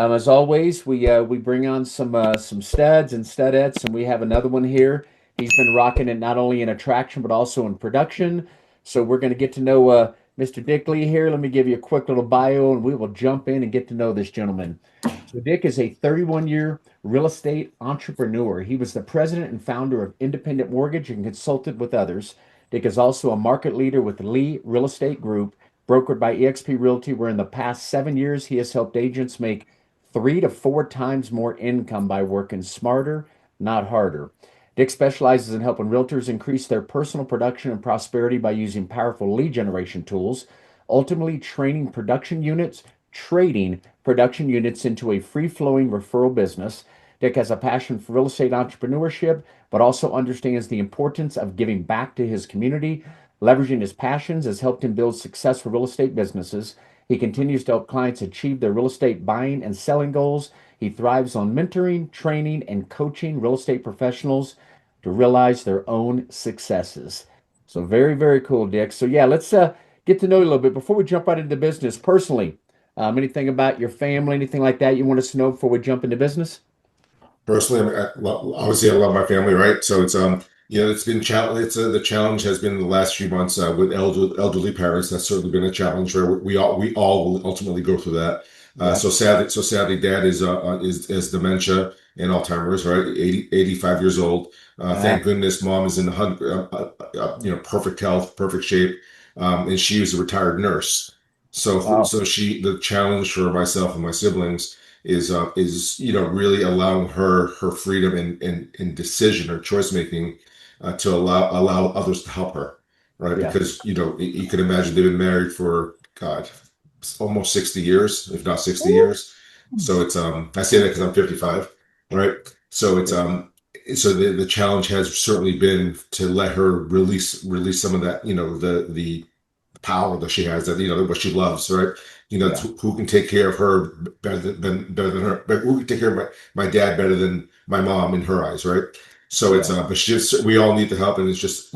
As always, we bring on some studs and studettes, and we have another one here. He's been rocking it not only in attraction but also in production. So we're going to get to know Mr. Dick Lee here. Let me give you a quick little bio, and we will jump in and get to know this gentleman. So Dick is a 31-year real estate entrepreneur. He was the president and founder of Independent Mortgage and consulted with others. Dick is also a market leader with Lee Real Estate Group, brokered by eXp Realty, where in the past 7 years he has helped agents make 3 to 4 times more income by working smarter, not harder. Dick specializes in helping realtors increase their personal production and prosperity by using powerful lead generation tools, ultimately trading production units into a free-flowing referral business. Dick has a passion for real estate entrepreneurship, but also understands the importance of giving back to his community. Leveraging his passions has helped him build successful real estate businesses. He continues to help clients achieve their real estate buying and selling goals. He thrives on mentoring, training, and coaching real estate professionals to realize their own successes. So very, very cool, Dick. So yeah, let's get to know you a little bit before we jump right into the business. Personally, anything about your family, anything like that you want us to know before we jump into business? Personally, obviously, I love my family, right? So it's been challenge. The challenge has been the last few months with elderly parents. That's certainly been a challenge where we all will ultimately go through that. Yeah. So sadly, Dad is dementia and Alzheimer's, right? 85 years old. Uh, Thank goodness, Mom is in perfect health, perfect shape, and she was a retired nurse. wow. So the challenge for myself and my siblings is really allowing her freedom in decision or choice making to allow others to help her, right? Yeah. Because you can imagine they've been married for God almost 60 years, if not 60 Woo. years. So it's I say that because I'm 55, right? So it's Yeah. so the challenge has certainly been to let her release some of that, the power that she has, that what she loves, right? Yeah. Who can take care of her better than her, but who can take care of my dad better than my mom in her eyes, right? So Yeah. but we all need the help, and it's just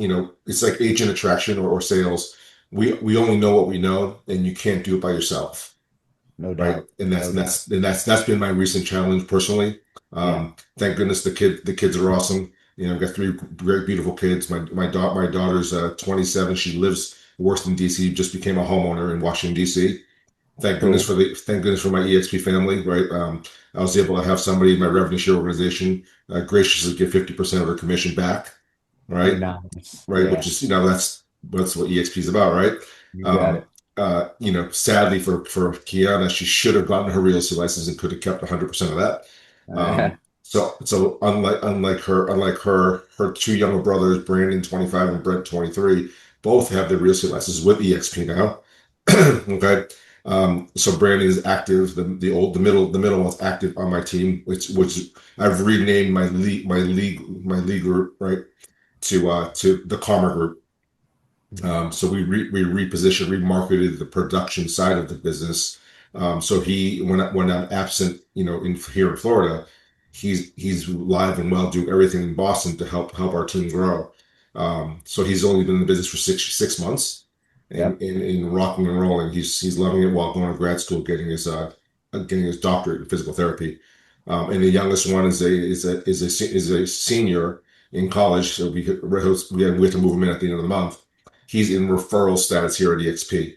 it's like agent attraction or sales. We only know what we know, and you can't do it by yourself, No right? doubt. And that's No and doubt. that's and that's been my recent challenge personally. Yeah. Thank goodness the kids are awesome. I've got three very beautiful kids. My daughter's 27. She lives works in DC. Just became a homeowner in Washington DC. Cool. Thank goodness for my eXp family, right? I was able to have somebody in my revenue share organization graciously give 50% of their commission back, right? Nice. Right, Yeah. which is that's what EXP is about, right? You got Um, it. Sadly for Kiana, she should have gotten her real estate license and could have kept 100% of that. Uh, So her two younger brothers, Brandon 25 and Brent 23, both have their real estate licenses with EXP now. Okay. So Brandon is active. The middle one's active on my team, which I've renamed my league group, right, to the Karma Group. So we repositioned, remarketed the production side of the business. So when I'm absent, in here in Florida, he's live and well doing everything in Boston to help our team grow. So he's only been in the business for six months, and yep. in rocking and rolling, he's loving it while going to grad school, getting his doctorate in physical therapy. And the youngest one is a senior in college, so we had to move him in at the end of the month. He's in referral status here at eXp.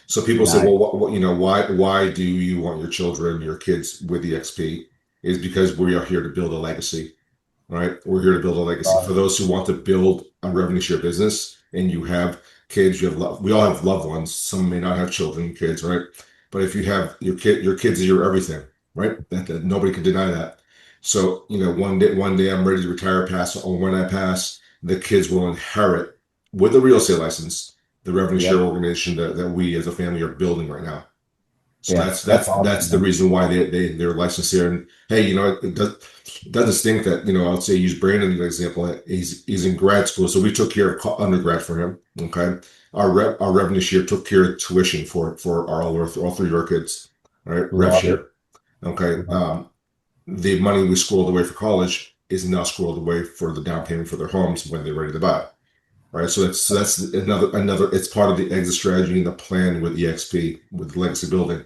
So people say, Nice. well, why do you want your children, your kids with eXp? Is because we are here to build a legacy, right? We're here to build a legacy. For those who want to build a revenue share business, and you have kids, we all have loved ones. Some may not have children, kids, right? But if you have your kids are your everything, right? That nobody can deny that. So one day I'm ready to retire, pass, or when I pass, the kids will inherit with a real estate license the revenue share Yep. organization that we as a family are building right now. So Yeah. that's That's that's awesome, that's the man. reason why they're licensed here. And hey, it doesn't stink that I'll say use Brandon as an example. He's in grad school, so we took care of undergrad for him. Okay, our revenue share took care of tuition for all three of our kids. All right, rev Love share. it. Okay, Love it. the money we squirreled away for college is now squirreled away for the down payment for their homes when they're ready to buy. Right, so that's another. It's part of the exit strategy and the plan with eXp with legacy building.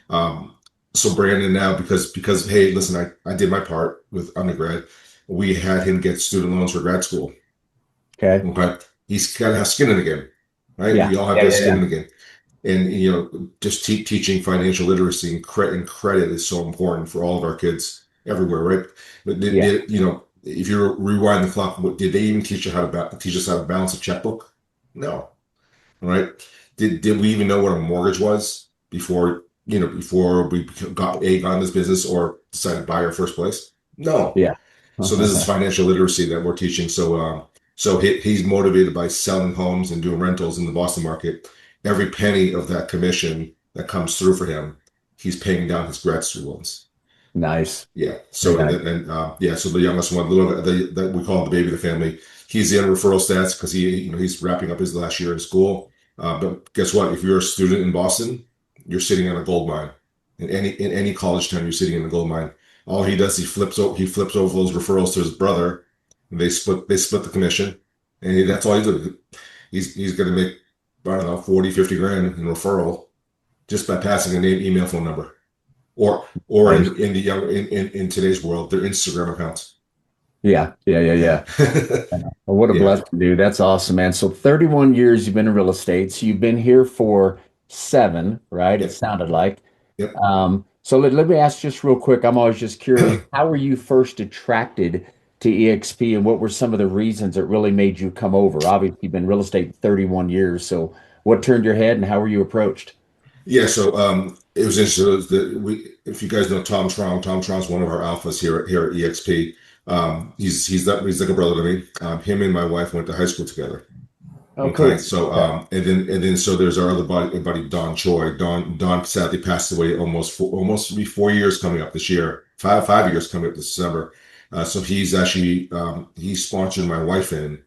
Um, So Brandon now, because hey, listen, I did my part with undergrad. We had him get student loans for grad school. Okay. Okay, he's got to have skin in the game, right? Yeah. We all have Yeah. to have Yeah. skin Yeah. in the game, and just teaching financial literacy and credit is so important for all of our kids everywhere, right? But Yeah. if you rewind the clock, did they even teach us how to balance a checkbook? No, right? Did we even know what a mortgage was before we got in this business or decided to buy our first place? No. Yeah. So this is financial literacy that we're teaching. So he's motivated by selling homes and doing rentals in the Boston market. Every penny of that commission that comes through for him, he's paying down his grad student loans. Nice. Yeah. Very So and nice. then and yeah. So the youngest one, the little that we call him the baby of the family, he's in referral stats because he's wrapping up his last year in school. But guess what? If you're a student in Boston, you're sitting in a gold mine. In any college town, you're sitting in a gold mine. All he does, he flips over those referrals to his brother, and they split the commission, and that's all he does. He's going to make, I don't know, 40, 50 grand in referral just by passing a name, email, phone number, or Nice. in the young in today's world, their Instagram accounts. Yeah. Yeah. Yeah. Yeah. Yeah. Well, what a Yeah. blessing, dude. That's awesome, man. So 31 years you've been in real estate. So you've been here for seven, right? It Yep. sounded like. Yep. So let me ask just real quick. I'm always just curious. How were you first attracted to eXp and what were some of the reasons that really made you come over? Obviously, you've been in real estate 31 years. So what turned your head and how were you approached? Yeah, so it was interesting. If you guys know Tom Strong's one of our alphas here at eXp. He's like a brother to me. Him and my wife went to high school together. Oh, Okay, cool. so Okay. and then so there's our other buddy Don Choi. Don sadly passed away almost be 4 years coming up this year. Five years coming up this December. So he's actually he sponsored my wife in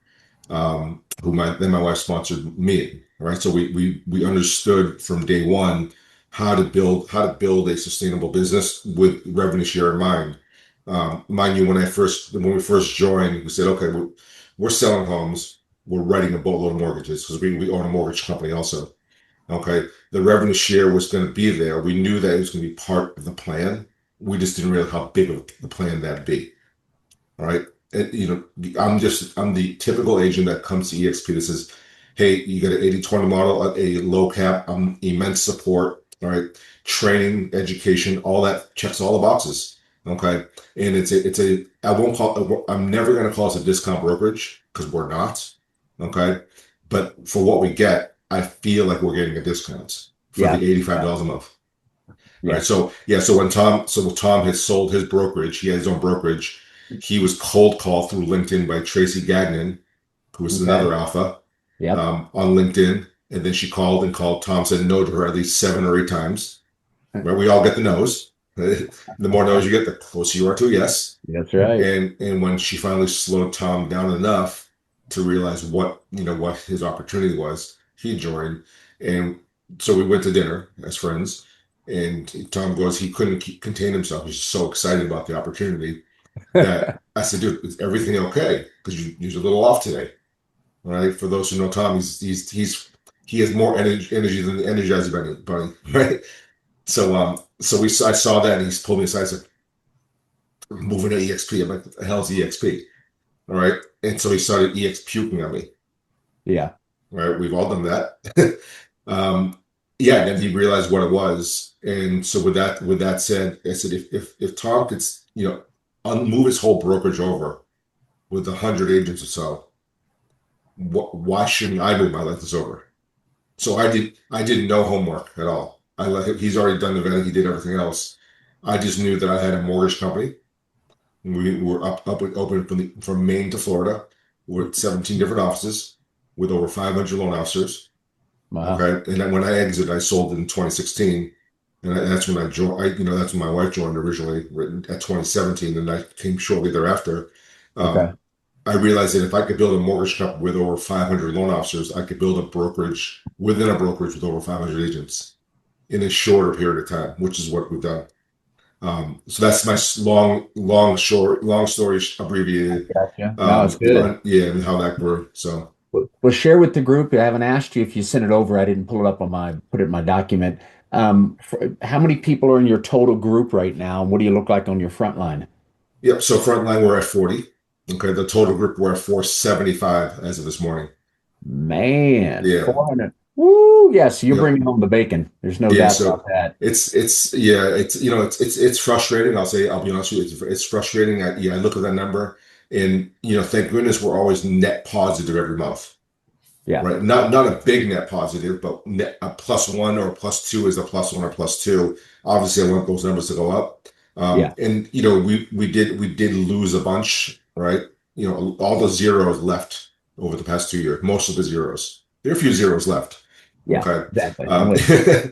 my wife sponsored me, right? So we understood from day one how to build a sustainable business with revenue share in mind. Mind you, when we first joined, we said, okay, we're selling homes, we're writing a boatload of mortgages because we own a mortgage company also. Okay, the revenue share was going to be there. We knew that it was going to be part of the plan. We just didn't realize how big of the plan that'd be. All right. I'm the typical agent that comes to eXp that says, hey, you got an 80/20 model, a low cap, immense support, all right, training, education, all that checks all the boxes. Okay. And I won't I'm never going to call us a discount brokerage because we're not. Okay. But for what we get, I feel like we're getting a discount for Yeah. the Yeah. $85 a month. All right. Yeah. So yeah. So when Tom had sold his brokerage, he had his own brokerage. He was cold called through LinkedIn by Tracy Gagnon, who was Okay. another alpha, Yep. on LinkedIn. And then she called and called. Tom said no to her at least 7 or 8 times. Right. We all get the no's. The more no's you get, the closer you are to a yes. That's right. And when she finally slowed Tom down enough to realize what his opportunity was, he joined. And so we went to dinner as friends. And Tom goes, he couldn't contain himself. He's so excited about the opportunity that I said, dude, is everything okay? Because you're a little off today. All right. For those who know Tom, he has more energy than the Energizer Bunny, right? So I saw that and he's pulled me aside and said, moving to EXP. I'm like, what the hell is EXP? All right. And so he started EX puking on me. Yeah. Right. We've all done that. um, yeah. And then he realized what it was. And so with that said, I said, if Tom could, move his whole brokerage over with 100 agents or so, why shouldn't I move my license over? So I did no homework at all. I let him, he's already done the vetting. He did everything else. I just knew that I had a mortgage company. We were up and open from Maine to Florida. We're at 17 different offices with over 500 loan officers. Wow. Okay, and then when I exited, I sold in 2016, and that's when I joined. That's when my wife joined originally at 2017, and I came shortly thereafter. Okay. Um, I realized that if I could build a mortgage company with over 500 loan officers, I could build a brokerage within a brokerage with over 500 agents in a shorter period of time, which is what we've done. So that's my long story abbreviated. Gotcha. No, it's good. Yeah, and how that grew. So. Well, share with the group. I haven't asked you if you sent it over. I didn't pull it up on my put it in my document. How many people are in your total group right now, and what do you look like on your front line? Yep. So frontline, we're at 40. Okay. The total group, we're at 475 as of this morning. Man, Yeah. 400. Woo! Yes, you're Yep. bringing home the bacon. There's no Yeah. doubt about So that. it's frustrating. I'll be honest with you. It's frustrating. I look at that number and, thank goodness we're always net positive every month. Yeah, Right? Not a big net positive, but net a plus one or a plus two is a plus one or plus two. Obviously, I want those numbers to go up. yeah, And we did lose a bunch, right? All the zeros left over the past 2 years. Most of the zeros. There are a few zeros left. yeah, Okay. exactly. I'm with you.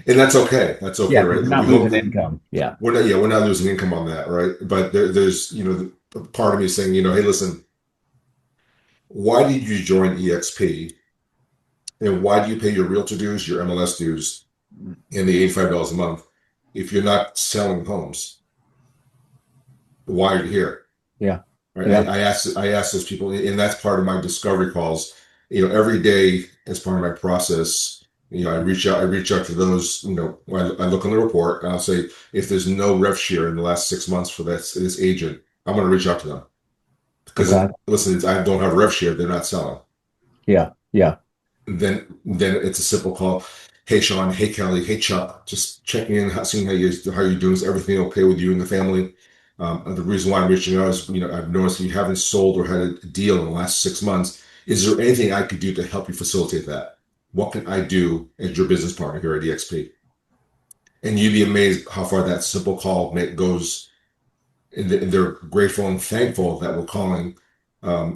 And that's okay. That's okay, Yeah, because right? you're We not hope losing that income. Yeah, we're not losing income on that, right? But there's, part of me saying, hey, listen, why did you join EXP? And why do you pay your realtor dues, your MLS dues, and the $85 a month if you're not selling homes? Why are you here? yeah, Right? yeah, I ask those people, and that's part of my discovery calls. Every day as part of my process, I reach out to those. I look on the report and I'll say, if there's no rev share in the last 6 months for this agent, I'm going to reach out to them because okay, listen, I don't have rev share; they're not selling. yeah, yeah, Then it's a simple call. Hey Sean, hey Kelly, hey Chuck, just checking in, seeing how you're doing. Is everything okay with you and the family? And the reason why I'm reaching out is, I've noticed you haven't sold or had a deal in the last 6 months. Is there anything I could do to help you facilitate that? What can I do as your business partner here at EXP? And you'd be amazed how far that simple call goes. And they're grateful and thankful that we're calling,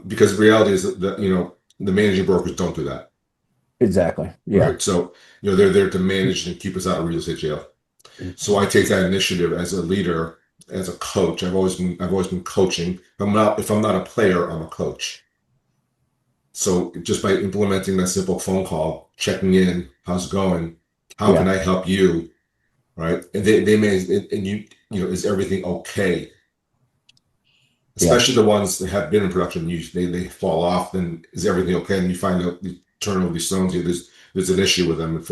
because the reality is that the managing brokers don't do that. exactly. Yeah, Right. So, they're there to manage and keep us out of real estate jail. So I take that initiative as a leader, as a coach. I've always been coaching. If I'm not a player, I'm a coach. So just by implementing that simple phone call, checking in, how's it going? How yeah, can I help you? Right. And they may, and is everything okay? yeah. Especially the ones that have been in production, they fall off. Then is everything okay? And you find out, you turn over these stones. There's an issue with them,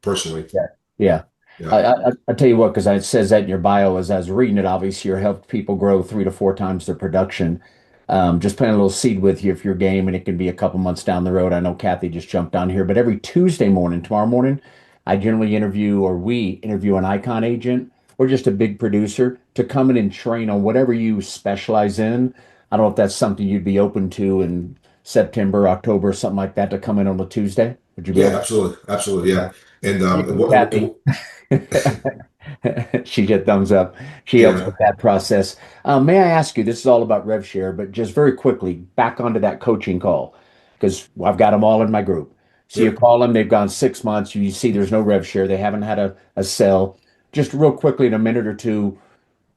personally. Yeah. Yeah. Yeah. I tell you what, because it says that in your bio as I was reading it, obviously you're helped people grow 3 to 4 times their production. Just playing a little seed with you if you're game, and it can be a couple months down the road. I know Kathy just jumped on here, but every Tuesday morning, tomorrow morning, I generally interview, or we interview, an icon agent or just a big producer to come in and train on whatever you specialize in. I don't know if that's something you'd be open to in September, October, something like that, to come in on a Tuesday. Would you be Yeah, open? absolutely, absolutely, yeah. Okay. And Thank you, Kathy. She just thumbs up. She helps yeah, with that process. May I ask you, this is all about rev share, but just very quickly, back onto that coaching call, because I've got them all in my group. So you yep. call them, they've gone 6 months, you see there's no rev share, they haven't had a sell. Just real quickly, in a minute or two,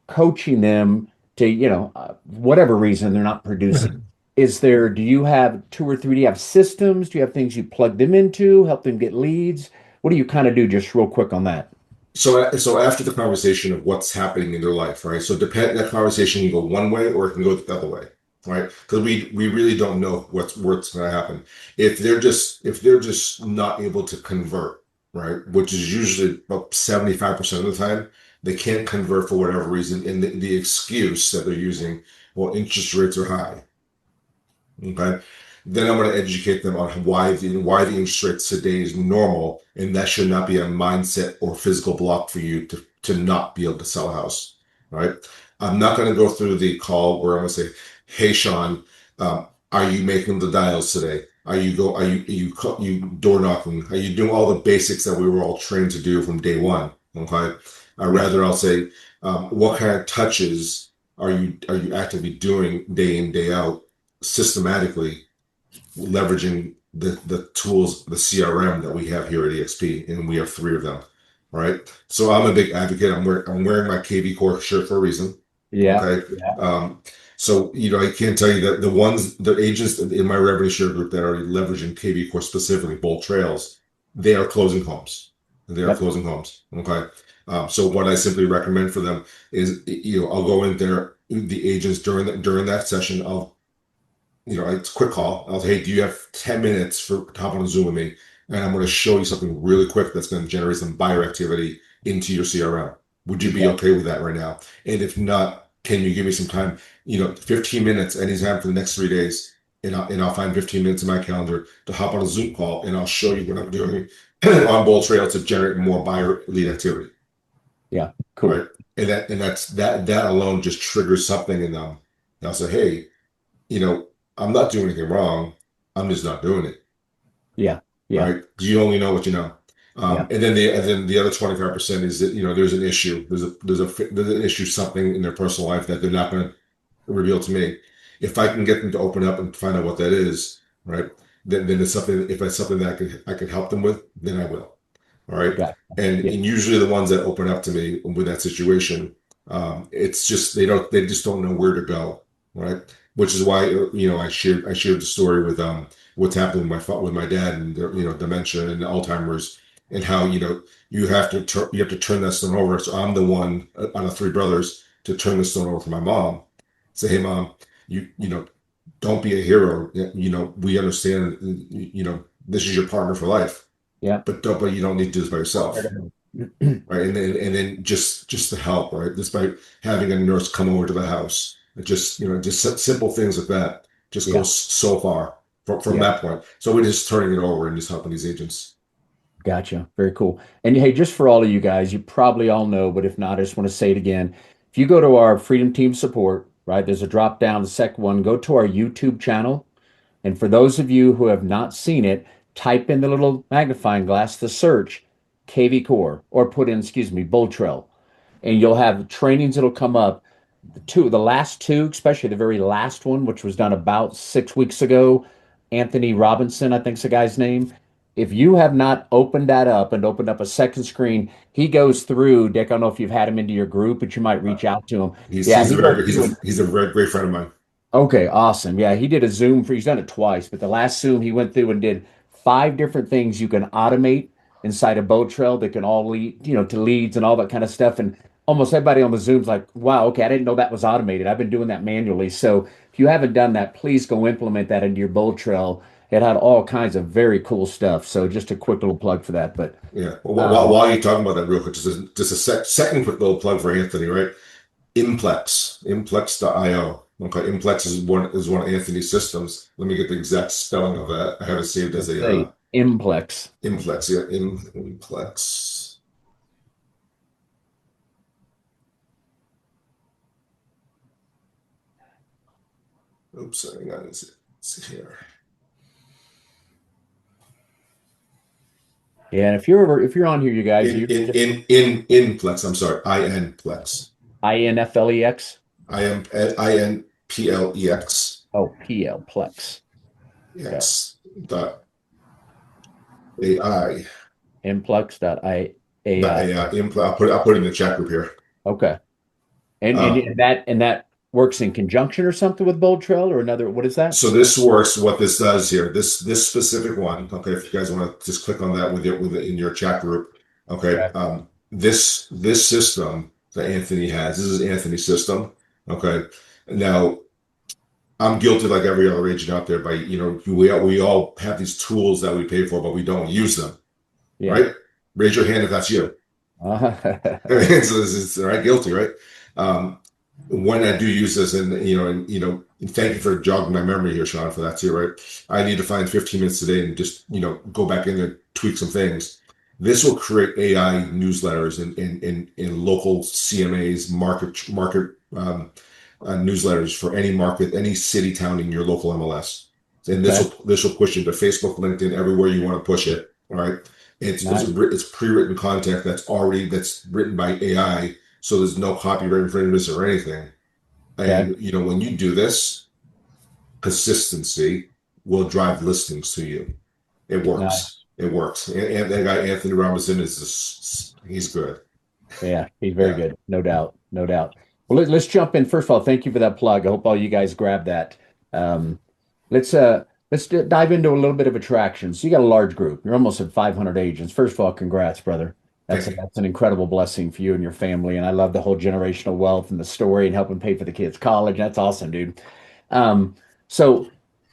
coaching them to, whatever reason they're not producing. Do you have two or three, do you have systems? Do you have things you plug them into, help them get leads? What do you kind of do, just real quick on that? So after the conversation of what's happening in their life, right? So depend that conversation can go one way or it can go the other way, right? Because we really don't know what's going to happen. If they're just not able to convert, right? Which is usually about 75% of the time, they can't convert for whatever reason. And the excuse that they're using, well, interest rates are high. Okay. Then I'm going to educate them on why the interest rate today is normal, and that should not be a mindset or physical block for you to not be able to sell a house. Right. I'm not going to go through the call where I'm going to say, "Hey, Sean, are you making the dials today? Are you door knocking? Are you doing all the basics that we were all trained to do from day one?" Okay. Yeah, Rather, I'll say, "What kind of touches are you actively doing day in, day out, systematically, leveraging the tools, the CRM that we have here at eXp, and we have three of them, right? So I'm a big advocate. I'm wearing my KV Core shirt for a reason. yeah, Okay. yeah, So I can't tell you that the agents in my revenue share group that are leveraging KV Core, specifically Bold Trails, they are closing homes. They are yep, closing homes. Okay. So what I simply recommend for them is, I'll go in there, the agents during that session. I'll it's a quick call. I'll say, hey, do you have 10 minutes to hop on a Zoom with me? And I'm going to show you something really quick that's going to generate some buyer activity into your CRM. Would you be Okay. okay with that right now? And if not, can you give me some time, 15 minutes anytime for the next 3 days? And I'll find 15 minutes in my calendar to hop on a Zoom call and I'll show you what I'm doing on Bold Trail to generate more buyer lead activity. Yeah. Cool. Right. That alone just triggers something in them. And I'll say, hey, you know, I'm not doing anything wrong. I'm just not doing it. Yeah. Yeah. Right. Because you only know what you know. Yeah. And then the other 25% is that, there's an issue. There's an issue, something in their personal life that they're not going to reveal to me. If I can get them to open up and find out what that is, right? Then it's something, if it's something that I could help them with, then I will. All right. Got And yeah. and usually the ones that open up to me with that situation, it's just they just don't know where to go, right? Which is why I shared the story with what's happening with my dad and dementia and Alzheimer's and how you have to turn that stone over. So I'm the one out of three brothers to turn the stone over for my mom. Say, hey mom, don't be a hero. We understand. This is your partner for life, Yeah. but you don't need to do this by yourself, right? And then just the help, right? Just by having a nurse come over to the house, just simple things like that just Yeah. goes so far from Yeah. that point. So we're just turning it over and just helping these agents. Gotcha. Very cool. And hey, just for all of you guys, you probably all know, but if not, I just want to say it again. If you go to our Freedom Team support, right, there's a drop down, the second one, go to our YouTube channel. And for those of you who have not seen it, type in the little magnifying glass, the search KV Core, or put in, excuse me, Bull Trail. And you'll have trainings that'll come up. The last two, especially the very last one, which was done about 6 weeks ago, Anthony Robinson, I think's the guy's name. If you have not opened that up and opened up a second screen, he goes through. Dick, I don't know if you've had him into your group, but you might Uh, reach out to him. he's Yeah, he's a he very goes good through and he's a very great friend of mine. okay, awesome. Yeah, he did a Zoom he's done it twice, but the last Zoom he went through and did 5 different things you can automate inside a boat trail that can all lead, to leads and all that kind of stuff. And almost everybody on the Zoom's like, wow, okay, I didn't know that was automated. I've been doing that manually. So if you haven't done that, please go implement that into your boat trail. It had all kinds of very cool stuff. So just a quick little plug for that. But Yeah. Well, while, um, while you're talking about that real quick, just a second quick little plug for Anthony, right? Implex.io. Okay, Implex is one of Anthony's systems. Let me get the exact spelling of that. I have it saved as let's a say Implex. Implex. Yeah, Implex. Oops, hang on. It's here. Yeah, and if you're on here, you guys, In you in just in in Inflex. I'm sorry. Inflex. INFLEX. INPLEX. Oh, PL Plex. Yeah. X dot AI. Dot Implex.ai. AI. I'll put it in the chat group here. Okay. And and Um, and that and that works in conjunction or something with Bold Trail or another. What is that? So this works. What this does here, this specific one. Okay, if you guys want to just click on that with it in your chat group. Okay, Okay. this system that Anthony has. This is Anthony's system. Okay, now I'm guilty like every other agent out there. We all have these tools that we pay for, but we don't use them. Yeah. Right? Raise your hand if that's you. It's right, guilty, right? Um, when I do use this, and thank you for jogging my memory here, Sean, for that too, right? I need to find 15 minutes today and just go back in and tweak some things. This will create AI newsletters and local CMAs, market newsletters for any market, any city, town in your local MLS. And this Okay. will this will push into Facebook, LinkedIn, everywhere you want to push it. All right. Nice. It's pre-written content that's written by AI, so there's no copyright infringements or anything. Okay. And when you do this, consistency will drive listings to you. It works. Nice. It works. And that guy Anthony Robinson he's good. Yeah, he's very Yeah. good. No doubt. No doubt. Well, let's jump in. First of all, thank you for that plug. I hope all you guys grab that. Um, let's dive into a little bit of attraction. So you got a large group. You're almost at 500 agents. First of all, congrats, brother. Thank you. That's an incredible blessing for you and your family. And I love the whole generational wealth and the story and helping pay for the kids' college. That's awesome, dude. Um, so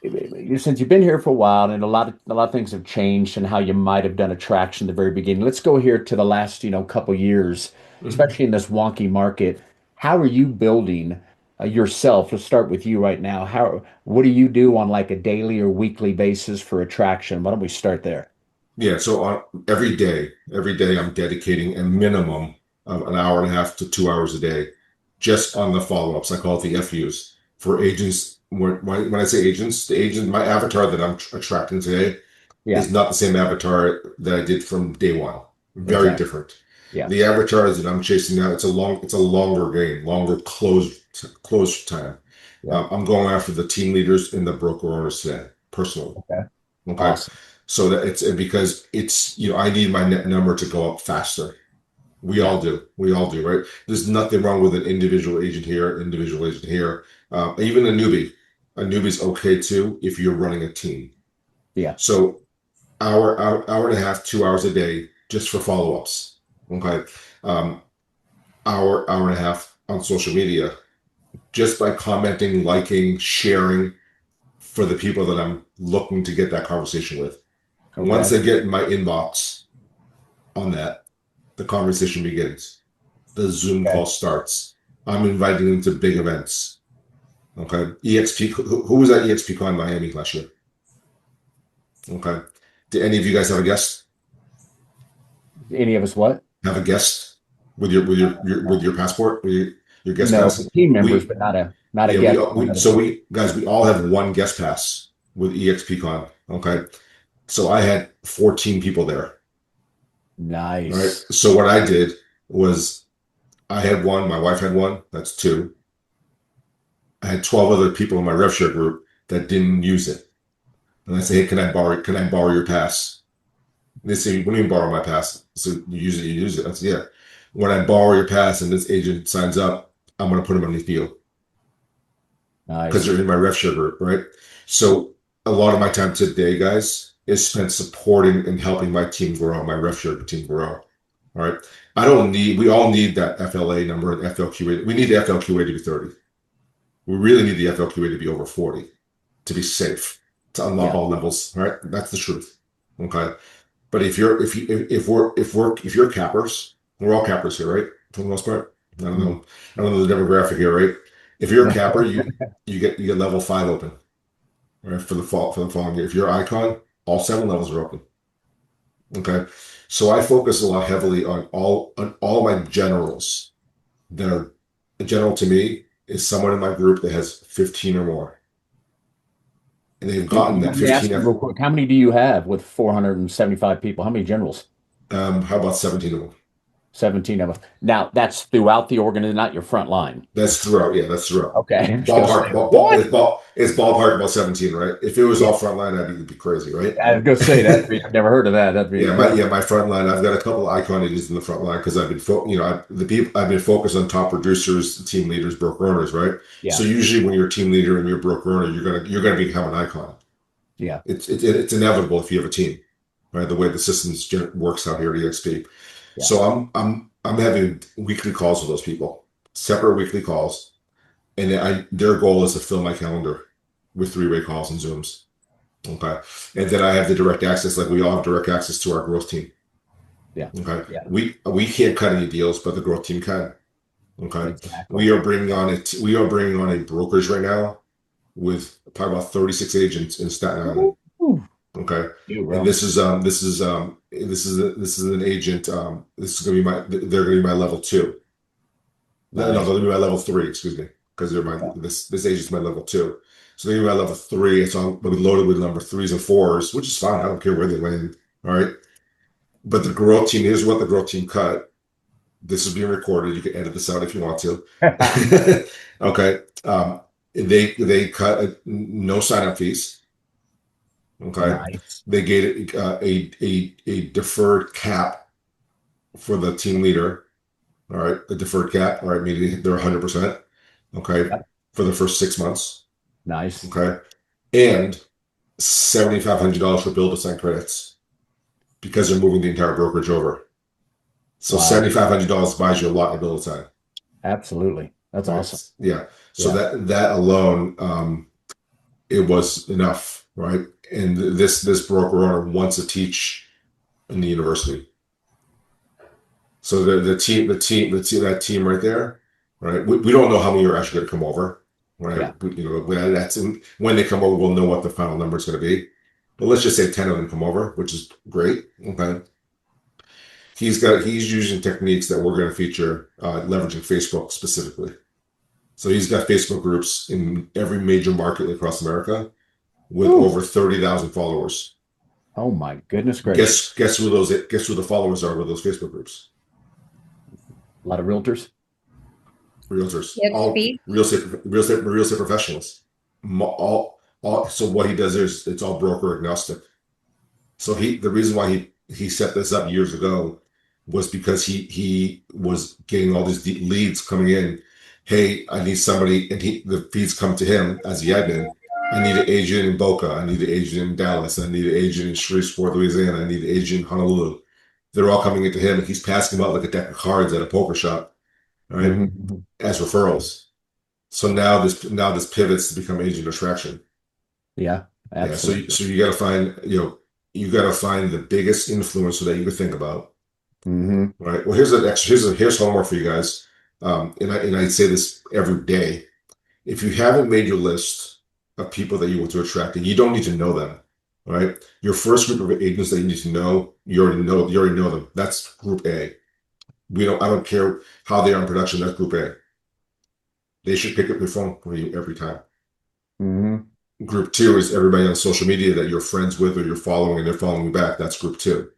since you've been here for a while and a lot of things have changed and how you might have done attraction at the very beginning. Let's go here to the last, couple years, Mhm. especially in this wonky market. How are you building yourself? Let's start with you right now. What do you do on like a daily or weekly basis for attraction? Why don't we start there? Yeah, so on every day I'm dedicating a minimum of an hour and a half to 2 hours a day just on the follow-ups. I call it the FUs for agents. When I say agents, the agent, my avatar that I'm attracting today Yeah, is not the same avatar that I did from day one. Very exactly. different. Yeah. The avatars that I'm chasing now, it's a longer game, longer close time. Yeah. I'm going after the team leaders and the broker owners today, personally. Okay. Okay. Awesome. So that it's because it's, I need my net number to go up faster. We Yeah. all do. We all do, right? There's nothing wrong with an individual agent here, individual agent here. Even a newbie. A newbie's okay too if you're running a team. Yeah. So hour and a half, 2 hours a day just for follow-ups. Okay. Um, hour and a half on social media just by commenting, liking, sharing for the people that I'm looking to get that conversation with. Once Okay. they get in my inbox on that, the conversation begins. The Zoom Okay. call starts. I'm inviting them to big events. Okay. EXP, who was at EXP Con Miami last year? Okay. Did any of you guys have a guest? Any of us what? Have a guest with your passport, your guest No, pass? team members, We but not a yeah, guest of another person. we guys, we all have one guest pass with EXP Con. Okay. So I had 14 people there. All right. Nice. So what I did was I had one, my wife had one, that's two. I had 12 other people in my rev share group that didn't use it. And I say, hey, can I borrow your pass? And they say, what do you mean borrow my pass? So you use it. I said, yeah. When I borrow your pass and this agent signs up, I'm going to put them underneath you because Nice. they're in my rev share group, right? So a lot of my time today, guys, is spent supporting and helping my team grow, my rev share team grow. All right. We all need that FLA number and FLQA. We need the FLQA to be 30. We really need the FLQA to be over 40 to be safe, to unlock Yeah. all levels. All right. That's the truth. Okay. But if you're cappers, we're all cappers here, right? For the most part. Mm. I don't know the demographic here, right? If you're a capper, you get level 5 open, right? For the following year. If you're icon, all 7 levels are open. Okay. So I focus a lot heavily on all my generals that are a general to me is someone in my group that has 15 or more. And they've gotten Let that me ask 15 you real quick. How many do you have with 475 people? How many generals? how about 17 of them? 17 of them. Now, that's throughout the organization, not your front line. That's throughout. Yeah, that's throughout. Okay. I was gonna say, what? It's ballpark about 17, right? If it was Yeah. all front line, it'd be crazy, right? I was gonna say I've never heard of that. That'd be incredible. My front line. I've got a couple of icon agents in the front line because I've been focused on top producers, team leaders, broker owners, right? So Yeah. usually when you're a team leader and you're a broker owner, you're gonna become an icon. Yeah. It's inevitable if you have a team, right? The way the systems works out here at eXp. Yeah. So I'm having weekly calls with those people, separate weekly calls, and their goal is to fill my calendar with three-way calls and Zooms. Okay, and then I have the direct access, like we all have direct access to our growth team. Yeah. Okay, Yeah. we can't cut any deals, but the growth team can. Okay, Exactly. we are bringing on a brokerage right now with probably about 36 agents in Staten Island. Ooh, Okay. you, And bro. this is an agent. This is gonna be they're gonna be my level two. No, Nice. they'll be my level three, excuse me, because Yeah. this agent's my level two. So they're gonna be my level three. It's on they'll be loaded with number threes and fours, which is fine. I don't care where they land. All right. But the growth team, here's what the growth team cut. This is being recorded. You can edit this out if you want to. Okay. They cut no sign up fees. Okay. Nice. They gave a deferred cap for the team leader. All right. A deferred cap. All right. Meaning they're 100%. Okay. Yep. For the first 6 months. Nice. Okay. And $7,500 for build to sign credits because they're moving the entire brokerage over. So Wow. $7,500 buys you a lot in build to sign. Absolutely. That's Right. awesome. Yeah. So Yeah. that alone, it was enough, right? And this broker owner wants to teach in the university. So that team right there, right? We don't know how many are actually going to come over, right? Yeah. That's when they come over, we'll know what the final number is going to be. But let's just say 10 of them come over, which is great. Okay. He's using techniques that we're going to feature, leveraging Facebook specifically. So he's got Facebook groups in every major market across America with Ooh. over 30,000 followers. Oh my goodness gracious. Guess who the followers are with those Facebook groups? A lot of realtors. Realtors, all eXp. real estate professionals. All. So what he does is it's all broker agnostic. So the reason why he set this up years ago was because he was getting all these leads coming in. Hey, I need somebody, and the feeds come to him as the admin. I need an agent in Boca. I need an agent in Dallas. I need an agent in Shreveport, Louisiana. I need an agent in Honolulu. They're all coming into him, and he's passing them out like a deck of cards at a poker shop, all right, Hmm. as referrals. So now this pivots to become agent attraction. Yeah, Yeah, so absolutely. you got to find you got to find the biggest influencer that you could think about. Hmm. Right. Well, here's homework for you guys. And I say this every day. If you haven't made your list of people that you want to attract, and you don't need to know them, right? Your first group of agents that you need to know, you already know them. That's group A. I don't care how they are in production, that's group A. They should pick up your phone for you every time. Hmm. Group two is everybody on social media that you're friends with or you're following and they're following you back. That's group two.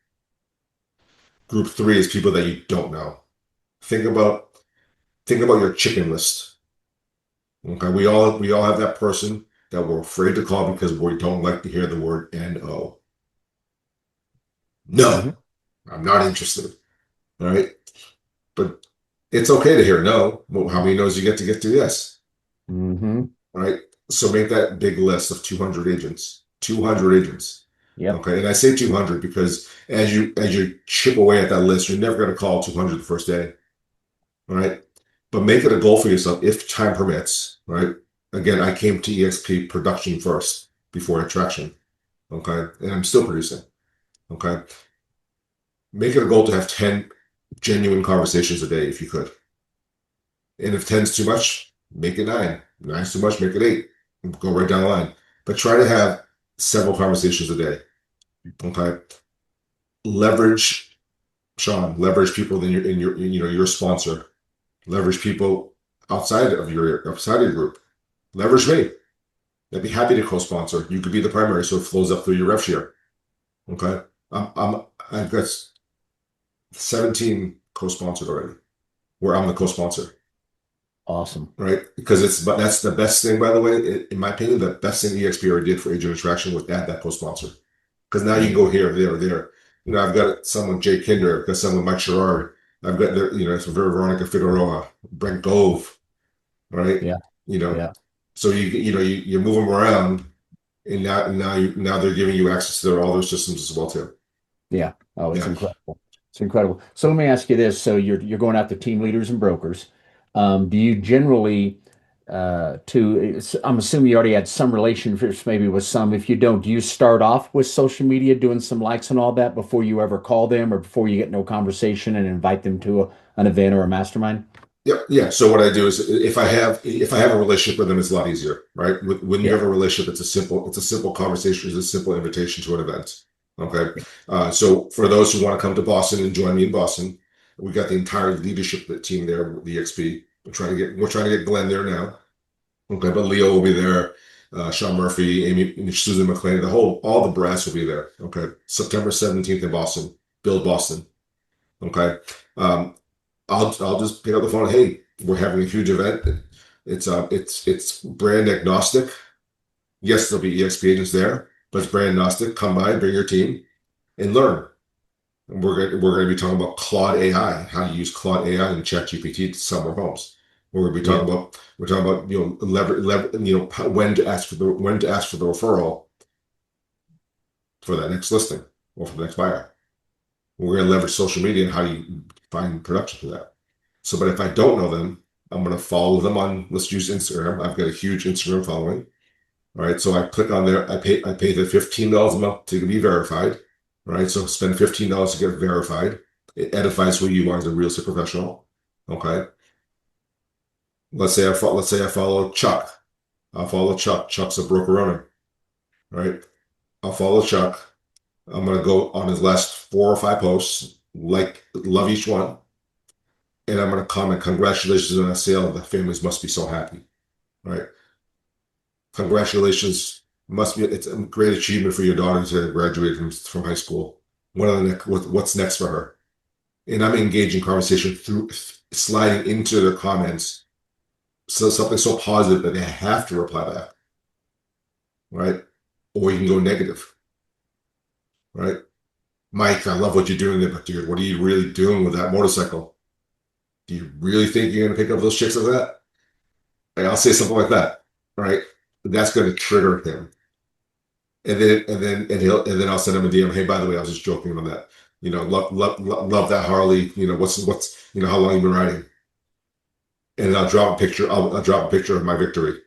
Group three is people that you don't know. Think about think about your chicken list. Okay, we all have that person that we're afraid to call because we don't like to hear the word no. No, Hmm. I'm not interested. All right, but it's okay to hear no. Well, how many no's you get to get to yes? Hmm. All right, so make that big list of 200 agents. 200 agents. Yep. Okay, and I say 200 because as you chip away at that list, you're never going to call 200 the first day. All right. But make it a goal for yourself if time permits, right? Again, I came to eXp production first before attraction. Okay. And I'm still producing. Okay. Make it a goal to have 10 genuine conversations a day if you could. And if 10 is too much, make it 9. 9 is too much, make it 8. Go right down the line. But try to have several conversations a day. Okay. Leverage, Sean, leverage people in your sponsor. Leverage people outside of your group. Leverage me. I'd be happy to co-sponsor. You could be the primary, so it flows up through your rev share. Okay. I've got 17 co-sponsored already, where I'm the co-sponsor, Awesome. right? But that's the best thing, by the way, in my opinion, the best thing eXp already did for agent attraction was add that co-sponsor. Because now you can Yeah. go here, there, there. I've got someone, Jay Kinder, I've got someone, Mike Sherrard. I've got, it's Veronica Figueroa, Brent Gove, right? Yeah. You know, Yeah. so you move them around, and now they're giving you access to all their systems as well too. Yeah. Oh, it's Yeah. incredible. It's incredible. So let me ask you this. So you're going out to team leaders and brokers. Do you generally I'm assuming you already had some relationships maybe with some. If you don't, do you start off with social media doing some likes and all that before you ever call them or before you get no conversation and invite them to an event or a mastermind? Yep. Yeah. So what I do is if I have a relationship with them, it's a lot easier, right? When you Yeah. have a relationship, it's a simple conversation, it's a simple invitation to an event. Okay. So for those who want to come to Boston and join me in Boston, we got the entire leadership team there with the XP. We're trying to get Glenn there now. Okay, but Leo will be there, Sean Murphy, Amy, Susan McLean, all the brass will be there. Okay. September 17th in Boston. Build Boston. Okay. Um, I'll just pick up the phone. Hey, we're having a huge event. It's brand agnostic. Yes, there'll be EXP agents there, but it's brand agnostic. Come by, bring your team, and learn. And we're going to be talking about Claude AI, how to use Claude AI and ChatGPT to sell more homes. Yeah. We're talking about when to ask for the referral for that next listing or for the next buyer. We're going to leverage social media and how you find production for that. So, but if I don't know them, I'm going to follow them on, let's use Instagram. I've got a huge Instagram following. All right. So I click on there. I pay the $15 a month to be verified. All right. So spend $15 to get verified. It edifies who you are as a real estate professional. Okay. Let's say I follow Chuck. I'll follow Chuck. Chuck's a broker owner. All right. I'll follow Chuck. I'm gonna go on his last 4 or 5 posts, like love each one, and I'm gonna comment, congratulations on a sale. The families must be so happy. Right. Congratulations. It's a great achievement for your daughter to graduate from high school. What's next for her? And I'm engaging conversation through sliding into their comments. So something so positive that they have to reply back, right? Or you can go negative, right? Mike, I love what you're doing there, but dude, what are you really doing with that motorcycle? Do you really think you're gonna pick up those chicks like that? Like, I'll say something like that, right? That's gonna trigger him. And then I'll send him a DM. Hey, by the way, I was just joking on that. Love that Harley. How long you been riding? And I'll drop a picture. I'll drop a picture of my victory.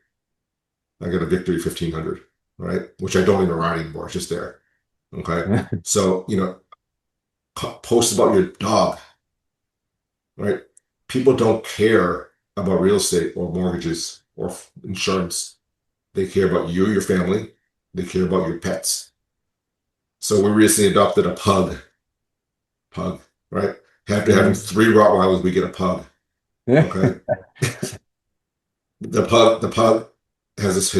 I got a victory 1500, right? Which I don't even ride anymore. It's just there. Okay. So, post about your dog, right? People don't care about real estate or mortgages or insurance. They care about you, your family. They care about your pets. So we recently adopted a pug, right? After having 3 Rottweilers, we get a pug. Okay. The pug has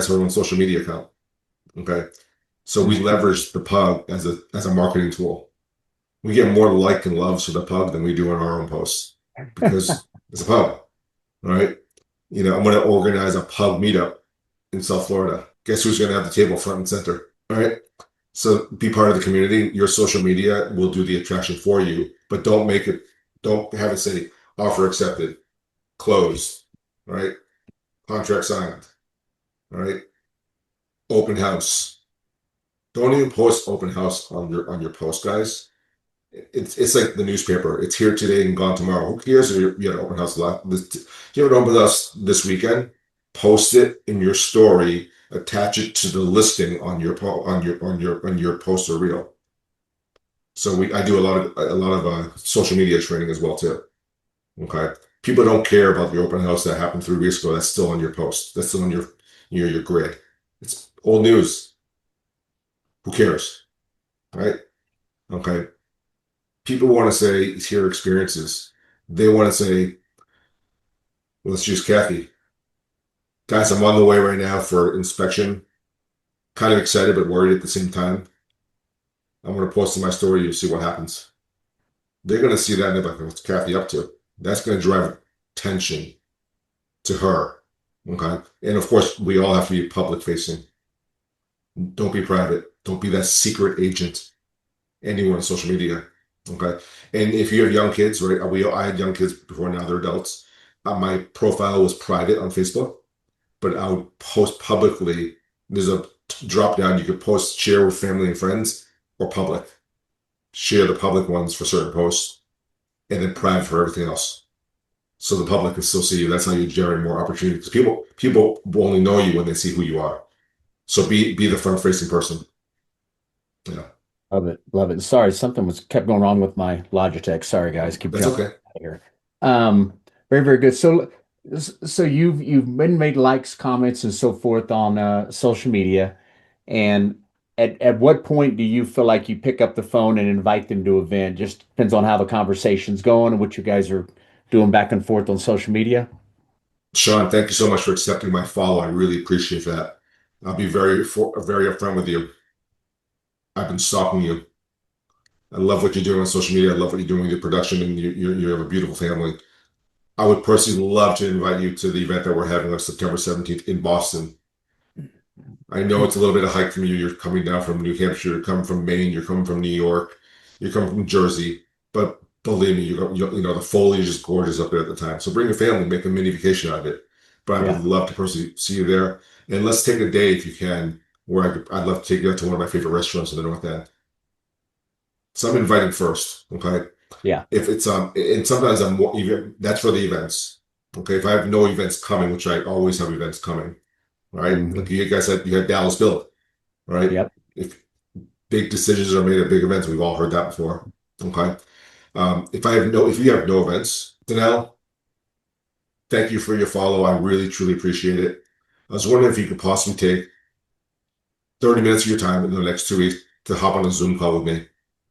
her own social media account. Okay. So we leverage the pug as a marketing tool. We get more like and loves for the pug than we do on our own posts because it's a pug, right? I'm going to organize a pug meetup in South Florida. Guess who's going to have the table front and center? All right. So be part of the community. Your social media will do the attraction for you, but don't have it say offer accepted, closed, right? Contract signed, right? Open house. Don't even post open house on your post, guys. It's like the newspaper. It's here today and gone tomorrow. Who cares if you had an open house you have an open house this weekend? Post it in your story. Attach it to the listing on your post or reel. So I do a lot of social media training as well too. Okay, people don't care about the open house that happened 3 weeks ago. That's still on your post. That's still on your grid. It's old news. Who cares, right? Okay. People want to say hear experiences. They want to say, well, let's use Kathy. Guys, I'm on the way right now for inspection. Kind of excited but worried at the same time. I'm going to post in my story. You'll see what happens. They're going to see that and they're like, what's Kathy up to? That's going to drive attention to her. Okay. And of course, we all have to be public facing. Don't be private. Don't be that secret agent anywhere on social media. Okay. And if you have young kids, right? I had young kids before, now they're adults. My profile was private on Facebook, but I would post publicly. There's a drop down. You could post, share with family and friends, or public. Share the public ones for certain posts, and then private for everything else. So the public can still see you. That's how you generate more opportunities. People will only know you when they see who you are. So be the front facing person. Yeah, Love it. Love it. Sorry, something was kept going wrong with my Logitech. Sorry, guys. Keep that's jumping okay. here. Very, very good. So you've been made likes, comments, and so forth on social media. And at what point do you feel like you pick up the phone and invite them to an event? Just depends on how the conversation's going and what you guys are doing back and forth on social media. Sean, thank you so much for accepting my follow. I really appreciate that. I'll be very upfront with you. I've been stalking you. I love what you're doing on social media. I love what you're doing with your production, and you have a beautiful family. I would personally love to invite you to the event that we're having on September 17th in Boston. I know it's a little bit of hike from you. You're coming down from New Hampshire, you're coming from Maine, you're coming from New York, you're coming from Jersey. But believe me, the foliage is gorgeous up there at the time. So bring your family, make a mini vacation out of it. But I would Yeah. love to personally see you there. And let's take a day if you can, where I'd love to take you out to one of my favorite restaurants in the North End. So I'm inviting first, okay? Yeah. If it's and sometimes I'm even that's for the events. Okay, if I have no events coming, which I always have events coming, right? Mhm. Like you guys had, you had Dallas built, right? Yep. If big decisions are made at big events, we've all heard that before. Okay. If you have no events, Danelle, thank you for your follow. I really, truly appreciate it. I was wondering if you could possibly take 30 minutes of your time in the next 2 weeks to hop on a Zoom call with me.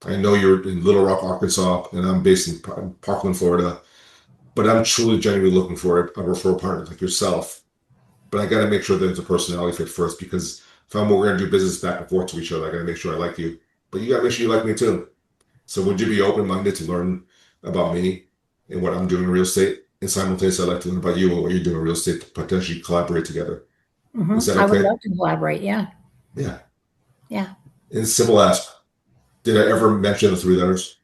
I know you're in Little Rock, Arkansas, and I'm based in Parkland, Florida, but I'm truly genuinely looking for a referral partner like yourself. But I got to make sure that it's a personality fit first because if we're going to do business back and forth to each other, I got to make sure I like you. But you got to make sure you like me too. So would you be open-minded to learn about me and what I'm doing in real estate? And simultaneously, I'd like to learn about you and what you're doing in real estate to potentially collaborate together. Is that I would okay? love to collaborate. Yeah. Yeah. Yeah. And simple ask. Did I ever mention the three letters?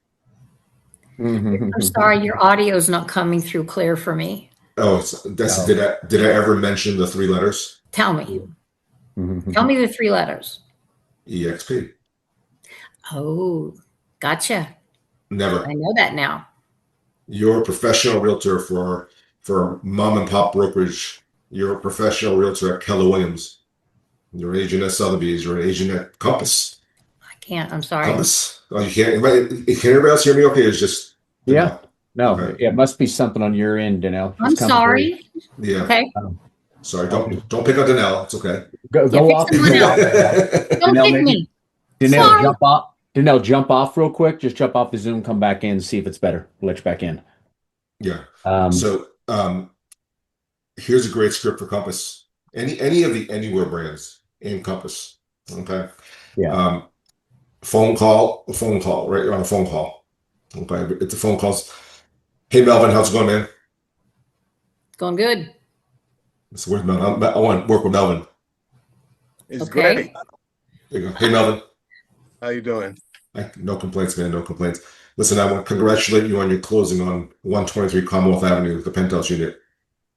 I'm sorry, your audio is not coming through clear for me. Oh, Oh. did I ever mention the three letters? Tell me. Tell me the three letters. EXP. Oh, gotcha. I Never. know that now. You're a professional realtor for mom and pop brokerage. You're a professional realtor at Keller Williams. You're an agent at Sotheby's. You're an agent at Compass. I can't. I'm sorry. Compass. Oh, you can't. Can everybody else hear me? Okay, it's just Yeah. no. No, Okay. it must be something on your end, Danelle. I'm It's coming through. sorry. Yeah. Okay. Sorry. Okay. Don't pick on Danelle. It's okay. Yeah, Go pick off. someone Go else. off, Danelle. Don't Danelle, pick maybe me. Danelle, Sorry. jump off. Danelle, jump off real quick. Just jump off the Zoom, come back in, see if it's better. We'll let you back in. Yeah. Um, So here's a great script for Compass. Any of the Anywhere brands in Compass. Okay. yeah. A phone call, right? You're on a phone call. Okay. It's a phone call. Hey Melvin, how's it going, man? Going good. So where's Melvin? I want to work with Melvin. It's Okay. great. There you go. Hey Melvin. How you doing? No complaints, man. No complaints. Listen, I want to congratulate you on your closing on 123 Commonwealth Avenue, the penthouse unit.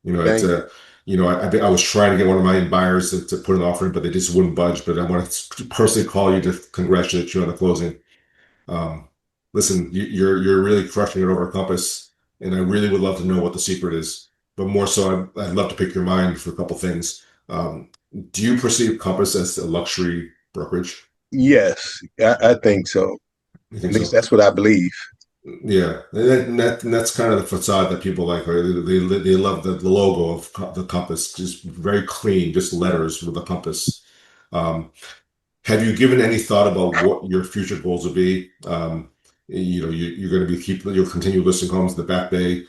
You know, it's Thank you. a, you know, I was trying to get one of my buyers to put an offer in, but they just wouldn't budge. But I want to personally call you to congratulate you on the closing. Um, Listen, you're really crushing it over at Compass, and I really would love to know what the secret is. But more so, I'd love to pick your mind for a couple things. Do you perceive Compass as a luxury brokerage? Yes, I think so. You At think least so? that's what I believe. Yeah, and that's kind of the facade that people like. Right? They love the logo of the compass, just very clean, just letters with a compass. Um, have you given any thought about what your future goals will be? You're going to you'll continue listing homes in the Back Bay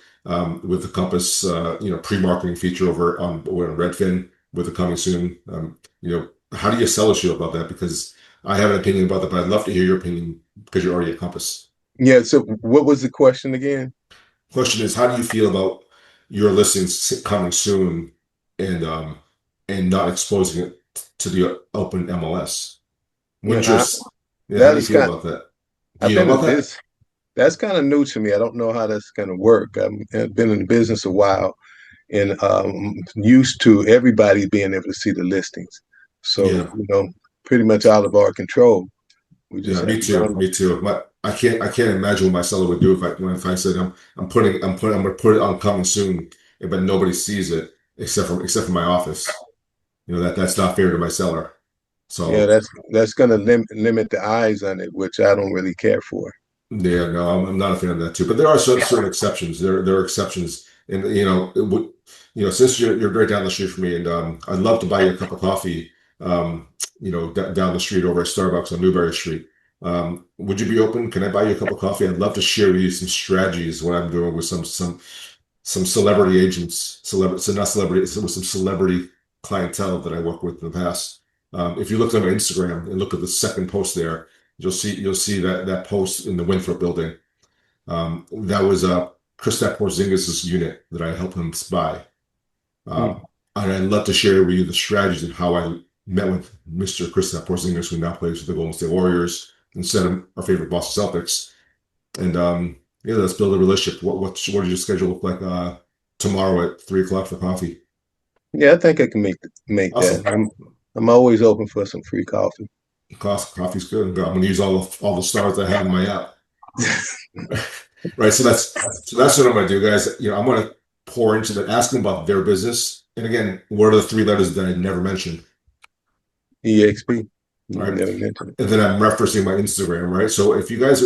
with the compass, pre-marketing feature over on Redfin with the coming soon. How do you sell a show about that? Because I have an opinion about that, but I'd love to hear your opinion because you're already at Compass. Yeah, so what was the question again? Question is, how do you feel about your listings coming soon and not exposing it to the open MLS? You What's know, your I, Yeah, how that do you is feel kind about that? Do I've you know been about in that? this. That's kind of new to me. I don't know how that's going to work. I've been in the business a while and used to everybody being able to see the listings. So, Yeah, pretty much out of our control. We just yeah, have me to learn. too, me too. But I can't imagine what my seller would do if I said I'm gonna put it on coming soon, but nobody sees it except for my office. That's not fair to my seller. Yeah, So that's going to limit the eyes on it, which I don't really care for. yeah, no, I'm not a fan of that too. But there are certain exceptions. There are exceptions, and since you're right down the street from me, and I'd love to buy you a cup of coffee. Down the street over at Starbucks on Newberry Street. Would you be open? Can I buy you a cup of coffee? I'd love to share with you some strategies what I'm doing with some celebrity agents, so not celebrity, with some celebrity clientele that I work with in the past. If you look on my Instagram and look at the second post there, you'll see that post in the Winthrop building. That was Kristaps Porzingis' unit that I helped him buy. Hmm. And I'd love to share with you the strategies of how I met with Mr. Kristaps Porzingis, who now plays for the Golden State Warriors, instead of our favorite Boston Celtics. And yeah, let's build a relationship. What does your schedule look like tomorrow at 3 o'clock for coffee? Yeah, I think I can make that. Awesome. I'm always open for some free coffee. Coffee's good. I'm going to use all the stars I have in my app. Right. So that's what I'm going to do, guys. I'm going to pour into that, ask them about their business, And again, what are the three letters that I never mentioned? eXp. You Right. never mentioned it. And then I'm referencing my Instagram, right? So if you guys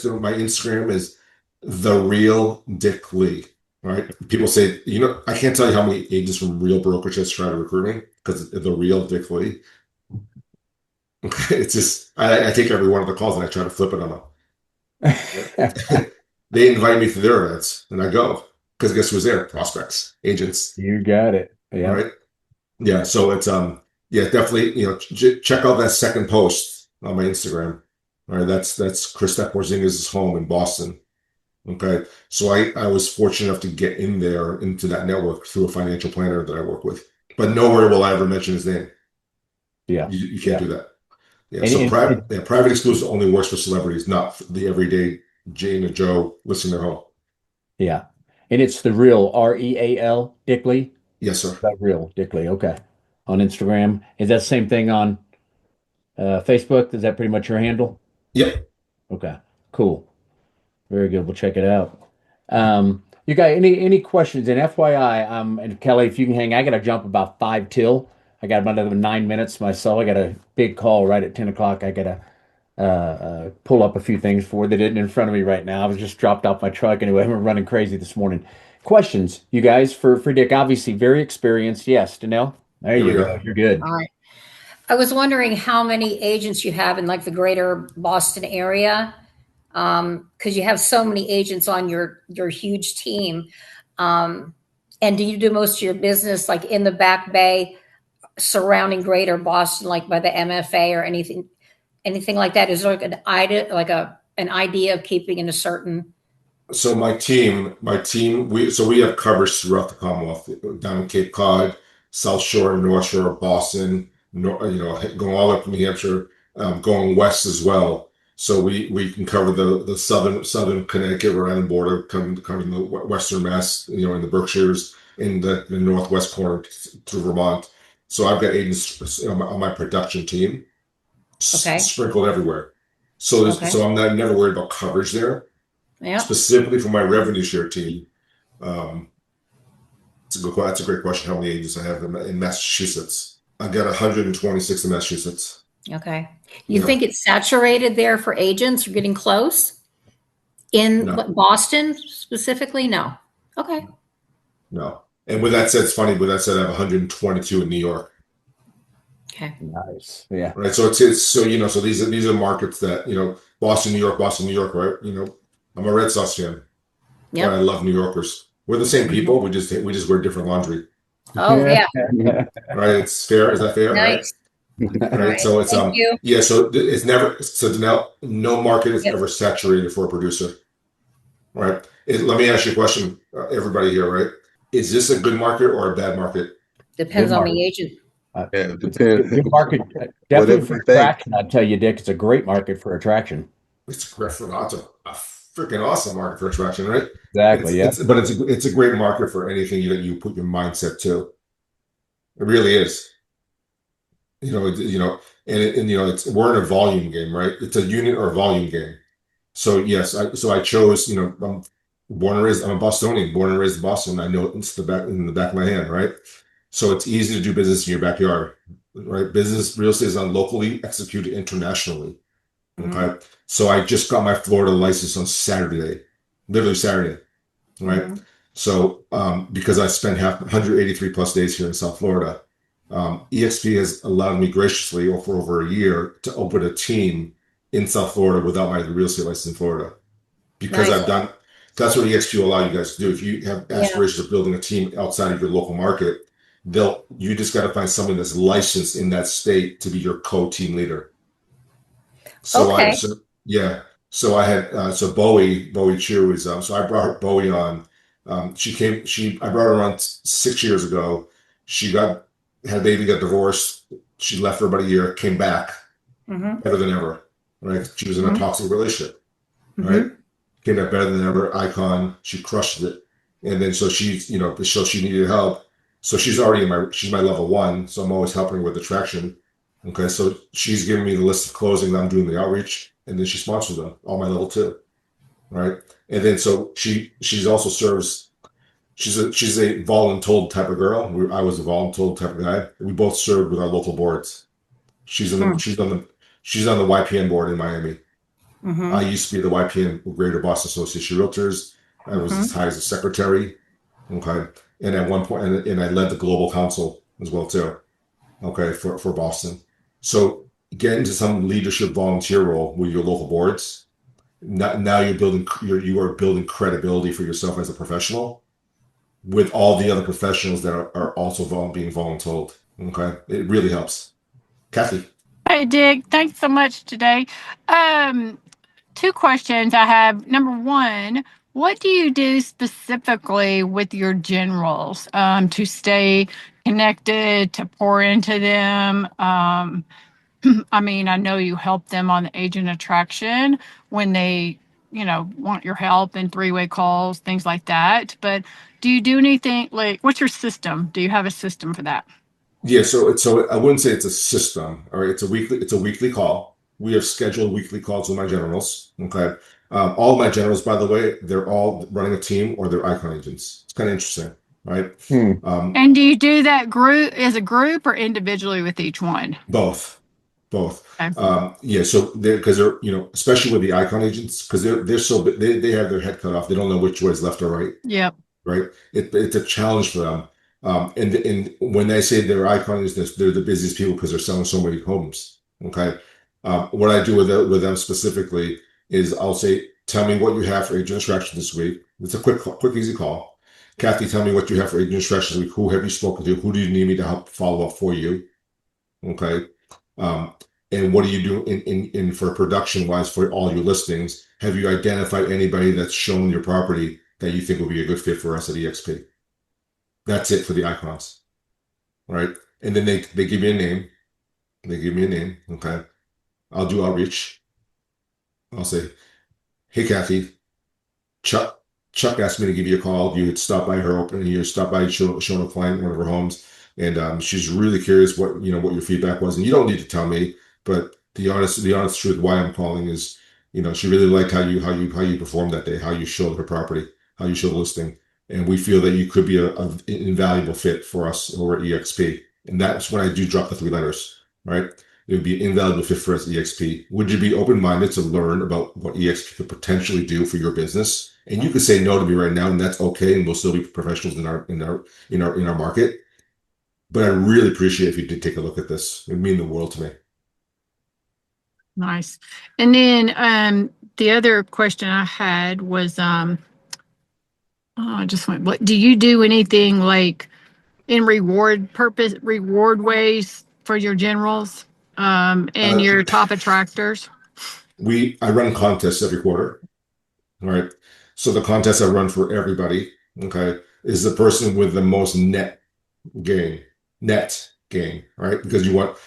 know, my Instagram is the real Dick Lee, right? People say, I can't tell you how many agents from Real Brokerages try to recruit me because the real Dick Lee. It's just I take every one of the calls and I try to flip it on them. They invite me to their events and I go because guess who's there? Prospects, agents, You got it. Yeah. right? Yeah. So it's yeah, definitely check out that second post on my Instagram. All right, that's Krista Porzingis' home in Boston. Okay, so I was fortunate enough to get in there into that network through a financial planner that I work with, but nowhere will I ever mention his name. Yeah. You can't Yeah. do that. Yeah, And, so and private exclusive only works for celebrities, not the everyday Jane or Joe listening at home. yeah. And it's the real REAL Dickley. Yes, sir. The real Dickley. Okay. On Instagram. Is that the same thing on Facebook? Is that pretty much your handle? Yep. Okay. Cool. Very good. We'll check it out. You got any questions? And FYI, and Kelly, if you can hang, I got to jump about 5 till. I got about another 9 minutes myself. I got a big call right at 10 o'clock. I got to pull up a few things for that isn't in front of me right now. I was just dropped off my truck anyway. I'm running crazy this morning. Questions, you guys, for Dick? Obviously, very experienced. Yes, Danelle. There Here you we go. go. You're good. All right. I was wondering how many agents you have in like the greater Boston area, because you have so many agents on your huge team. Um, and do you do most of your business like in the Back Bay, surrounding greater Boston, like by the MFA or anything like that? Is there like an idea of keeping in a certain? So we have coverage throughout the Commonwealth, down in Cape Cod, South Shore, North Shore, Boston, going all up to New Hampshire, going west as well. So we can cover the southern Connecticut, Rhode Island border, covering the western Mass, in the Berkshires, in the northwest corner to Vermont. So I've got agents on my production team Okay. sprinkled everywhere. So Okay. so I'm never worried about coverage there. Yeah. Specifically for my revenue share team, um, that's a great question. How many agents I have in Massachusetts? I got 126 in Massachusetts. Okay. You Yeah, think it's saturated there for agents? You're getting close in no, Boston specifically? No. Okay. no. And with that said, it's funny. With that said, I have 122 in New York. Okay. Nice. Yeah. Right. So it's so so these are markets that Boston, New York. Right. I'm a Red Sox fan, but I Yep. love New Yorkers. We're the same Mhm. people. We just wear different laundry. Oh, yeah. Right. It's fair. Is that fair? Right. Nice. All Right. right. So it's Thank you. yeah. So it's never so no market is Yep. ever saturated for a producer. Right. Let me ask you a question, everybody here. Right. Is this a good market or a bad market? Depends Good on market. the agent. Yeah, it It's a good, depends. good market. Definitely Whatever for you think. attraction. I tell you, Dick, it's a great market for attraction. It's great for a freaking awesome market for attraction, right? Exactly. Yeah. But it's a great market for anything that you put your mindset to. It really is. We're in a volume game, right? It's a unit or volume game. So yes, I chose, I'm born and raised, I'm a Bostonian, born and raised in Boston. I know it's in the back of my hand, right? So it's easy to do business in your backyard, right? Real estate is done locally, executed internationally. Mhm. Okay. So I just got my Florida license on Saturday, literally Saturday, right? Mhm. So because I spent 183 plus days here in South Florida, eXp has allowed me graciously for over a year to open a team in South Florida without my real estate license in Florida. Because Nice. that's what eXp will allow you guys to do. If you have Yeah. aspirations of building a team outside of your local market, you just got to find someone that's licensed in that state to be your co-team leader. So I, Okay. so yeah, so I had, so Bowie Chu is, so I brought Bowie on. I brought her on 6 years ago. She had a baby, got divorced. She left for about a year, came back Mm-hmm. better than ever, right? She was in a Mm-hmm. toxic relationship, right? Mm-hmm. Came back better than ever, icon. She crushed it. And then so so she needed help. So she's my level one. So I'm always helping her with attraction. Okay, so she's giving me the list of closing. I'm doing the outreach, and then she sponsors them, all my level two, right? And then so she's also serves She's a voluntold type of girl. I was a voluntold type of guy. We both served with our local boards. She's on the Hmm. she's on the YPN board in Miami. I Mm-hmm. used to be the YPN Greater Boston Association of Realtors. I was as Mm-hmm. high as a secretary. Okay. And at one point, and I led the global council as well too. Okay, for Boston. So get into some leadership volunteer role with your local boards. Now you are building credibility for yourself as a professional with all the other professionals that are also being voluntold. Okay, it really helps. Kathy. Hey, Dick, thanks so much today. Um, Two questions I have. Number one, what do you do specifically with your generals to stay connected, to pour into them? I mean, I know you help them on the agent attraction when they, want your help in three-way calls, things like that. But do you do anything like, what's your system? Do you have a system for that? Yeah, so I wouldn't say it's a system. All right, it's a weekly call. We have scheduled weekly calls with my generals. Okay, all of my generals, by the way, they're all running a team or they're icon agents. It's kind of interesting, right? Hmm. Um, And do you do that group as a group or individually with each one? both, both. Okay. Yeah, so they're especially with the icon agents because they're so they have their head cut off. They don't know which way is left or right. Yep. Right? It's a challenge for them. And when they say they're icons, they're the busiest people because they're selling so many homes. Okay. What I do with them specifically is I'll say, tell me what you have for agent instruction this week. It's a quick, easy call. Kathy, tell me what you have for agent instruction this week. Who have you spoken to? Who do you need me to help follow up for you? Okay. Um, and what do you do in for production wise for all your listings? Have you identified anybody that's shown your property that you think will be a good fit for us at eXp? That's it for the icons, right? And then they give me a name. They give me a name. Okay. I'll do outreach. I'll say, hey, Kathy, Chuck Chuck asked me to give you a call. You had stopped by her opening. You stopped by showing a client one of her homes, and she's really curious what your feedback was. And you don't need to tell me, but the honest truth why I'm calling is she really liked how you performed that day, how you showed her property, how you showed the listing, and we feel that you could be an invaluable fit for us over at EXP. And that's when I do drop the three letters, right? It would be an invaluable fit for us at EXP. Would you be open-minded to learn about what EXP could potentially do for your business? And you could say no to me right now, and that's okay, and we'll still be professionals in our market. But I really appreciate if you did take a look at this. It would mean the world to me. Nice. And then the other question I had was I just went, what do you do anything like in reward ways for your generals and Uh, your top attractors? I run contests every quarter, right? So the contest I run for everybody, okay, is the person with the most gain, net gain, right? Because you want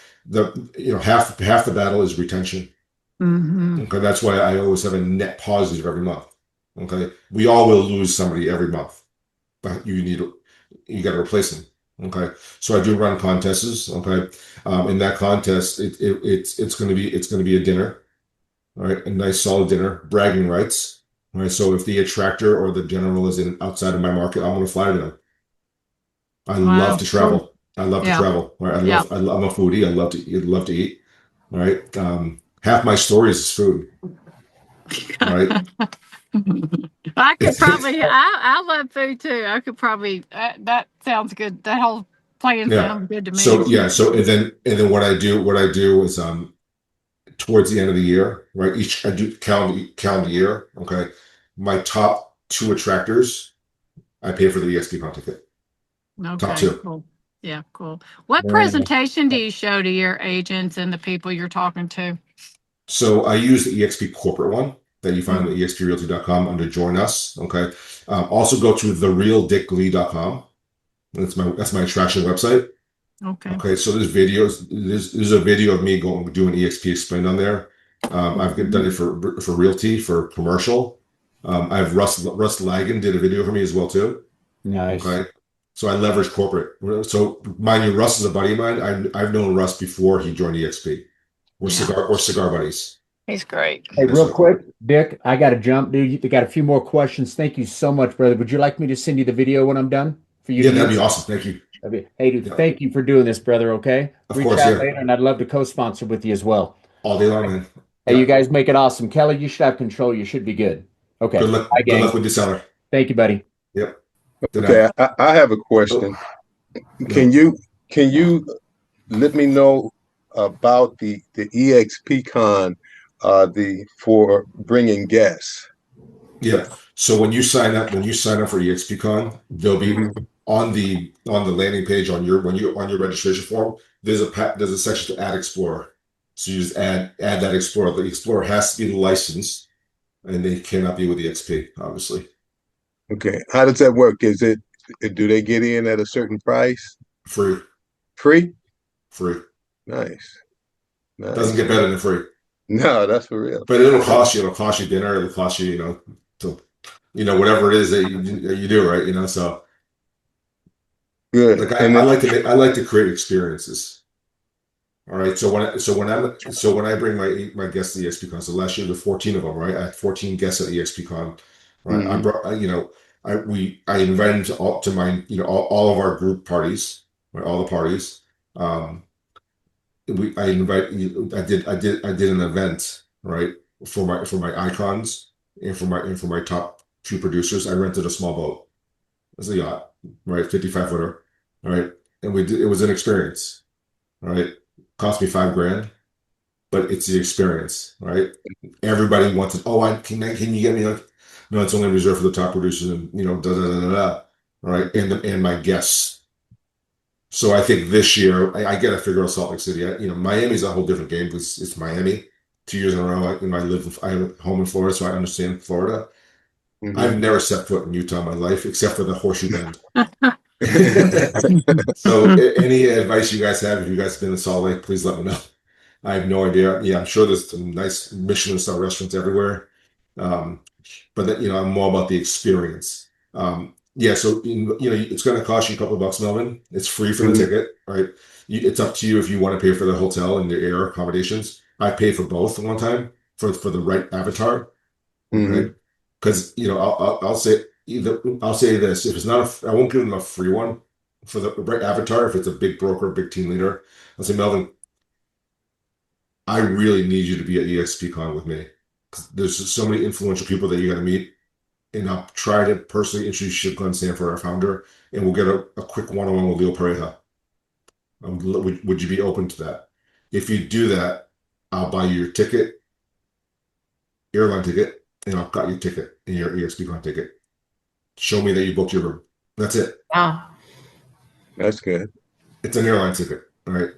half the battle is retention. Mm-hmm. Okay, that's why I always have a net positive every month. Okay, we all will lose somebody every month, but you got to replace them. Okay, so I do run contests. Okay, in that contest, it's going to be a dinner, all right, a nice solid dinner, bragging rights. All right, so if the attractor or the general is outside of my market, I'm going to fly to them. I love Wow. to Cool. travel. I love to Yeah. travel. All right, Yeah. I'm a foodie. I love to eat. All right, half my stories is food. Right. I could probably, I love food too. I could probably, that sounds good. That whole plan Yeah. sounds good to me. So yeah. So and then what I do is towards the end of the year, right? I do calendar year. Okay. My top two attractors, I pay for the EXP con ticket. Top Okay, two. cool. Yeah, cool. What Very nice. presentation do you show to your agents and the people you're talking to? So I use the EXP corporate one that you find Mhm. at exprealty.com under join us. Okay. Also go to therealdicklee.com. That's my attraction website. Okay. Okay, so there's videos. There's a video of me doing EXP explained on there. I've done it for Realty for commercial. I have Russ Lagan did a video for me as well too. Nice. Okay, so I leverage corporate. So mind you, Russ is a buddy of mine. I've known Russ before he joined EXP. We're Yeah. cigar buddies. He's great. Hey, Yes, real sir. quick, Dick, I got to jump, dude. You got a few more questions. Thank you so much, brother. Would you like me to send you the video when I'm done for you to Yeah, that'd be use? awesome. Thank you. Hey, dude, Yeah, thank you for doing this, brother. Okay. of Reach course. out Yeah, later, and I'd love to co-sponsor with you as well. all day long, man. Hey, you Yeah. guys make it awesome. Kelly, you should have control. You should be good. Good Okay. luck. Bye, Good luck gang. with the seller. Thank you, buddy. Yep. Good night. Okay, I have a Oh, question. Can no. you can you let me know about the EXP con the for bringing guests? Yeah. So when you sign up for EXPCon, there'll be Mhm. on the landing page on your on your registration form, there's a section to add Explorer. So you just add that Explorer. The Explorer has to be licensed, and they cannot be with EXP, obviously. Okay, how does that work? Is it do they get in at a certain price? Free, Free? free. Nice, Doesn't nice. get better than free. No, that's for real. But it'll cost you. It'll cost you dinner. It'll cost you, to, whatever it is that you do, right? So Good. like And I like to create experiences. All right. So when I bring my guests to EXPCon, so last year there were 14 of them, right? I had 14 guests at EXPCon, right? I mhm, brought, I invited them to my, all of our group parties, right? All the parties. Um, I did an event, right? For my icons and for my top few producers. I rented a small boat. It was a yacht, right? 55 footer, all right? And it was an experience, all right? Cost me $5,000, but it's the experience, right? Everybody wants it. Oh, can you get me like, no, it's only reserved for the top producers and da da da da da. All right, and my guests. So I think this year I got to figure out Salt Lake City. Miami's a whole different game because it's Miami. 2 years in a row, I have a home in Florida, so I understand Florida. mhm. I've never set foot in Utah in my life except for the Horseshoe Bend. So any advice you guys have, if you guys have been in Salt Lake, please let me know. I have no idea. Yeah, I'm sure there's some nice Michelin star restaurants everywhere. Um, but I'm more about the experience. Yeah, so it's going to cost you a couple of bucks, Melvin. It's free for the Mhm, ticket, right? It's up to you if you want to pay for the hotel and the air accommodations. I paid for both at one time for the right avatar. Okay, mhm. because I'll say I'll say this: if it's not, I won't give them a free one for the right avatar. If it's a big broker, big team leader, I'll say, Melvin, I really need you to be at EXPCon with me. 'Cause there's just so many influential people that you got to meet, and I'll try to personally introduce you to Glenn Sanford, our founder, and we'll get a quick one-on-one with Leo Pareja. Would you be open to that? If you do that, I'll buy you your ticket, airline ticket, and I'll cut your ticket and your EXPCon ticket. Show me that you booked your room. That's it. Wow. That's good. It's an airline ticket, all right?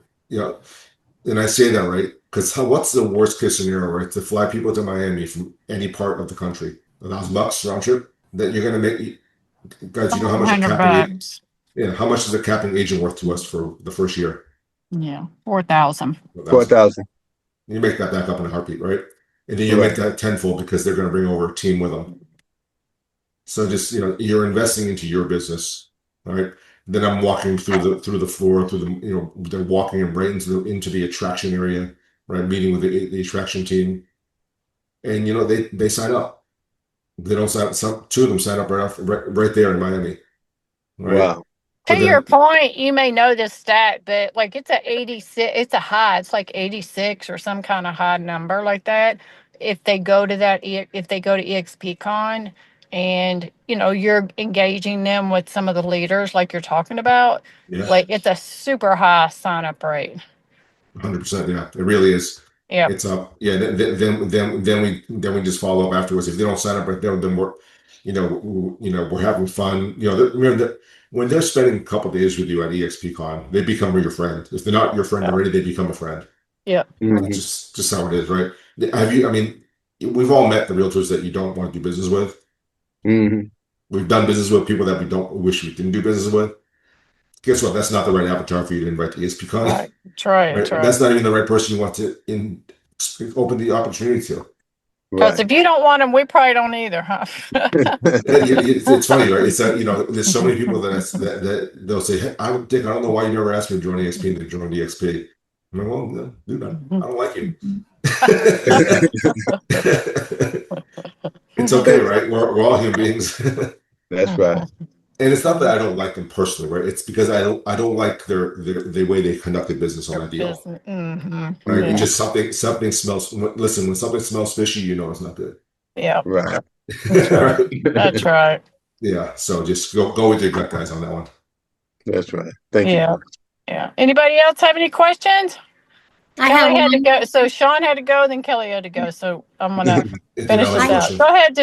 And I say that, right? Because what's the worst case scenario, right? To fly people to Miami from any part of the country, $1,000 round trip. That you're going to make, guys. You know how much a 100 capping, bucks. yeah, how much is a capping agent worth to us for the first year? Yeah, 4,000. 1,000. 4,000. You make that back up in a heartbeat, right? And then you make Right. that tenfold because they're going to bring over a team with them. So just you're investing into your business, all right? Then I'm walking through the floor, through the they're walking them right into the attraction area, right? Meeting with the attraction team, and they sign up. They don't sign up. Two of them sign up right there in Miami, right? Wow. To But your then point, you may know this stat, but like it's a 86, it's a high, it's like 86 or some kind of high number like that. If they go to if they go to EXPCon and you're engaging them with some of the leaders like you're talking about, yeah, like it's a super high sign up rate. 100%. Yeah, it really is. Yep. It's up. Yeah. Then we just follow up afterwards. If they don't sign up right there, then we're having fun. Remember that when they're spending a couple days with you at EXPCon, they become your friend. If they're not your friend Yep. already, they become a friend. Yep. That's Mhm. just how it is, right? Have you? I mean, we've all met the realtors that you don't want to do business with. Mhm. We've done business with people that we don't wish we didn't do business with. Guess what? That's not the right avatar for you to invite to ESPCon, Right. That's right. That's right? right. That's not even the right person you want to open the opportunity to. Because Right. if you don't want them, we probably don't either, huh? It's funny, right? It's that there's so many people that they'll say, "Hey, Dick, I don't know why you never asked me to join EXP and to join EXP." I'm like, well, no, dude, I don't like you. It's okay, right? We're all human beings. That's right. And it's not that I don't like them personally, right? It's because I don't like the way they conducted business on Your that deal. business. Mm-hmm. Right? It's Yeah. just something smells. Listen, when something smells fishy, you know it's not good. Yeah. Right. That's right. Right? That's right. Yeah. So just go with your gut, guys, on that one. That's right. Thank you. Yeah. Yeah. Anybody else have any questions? I Kelly have had to one. go. So Sean had to go, then Kelly had to go. So I'm gonna finish Danelle has this a I, out. question. Go ahead,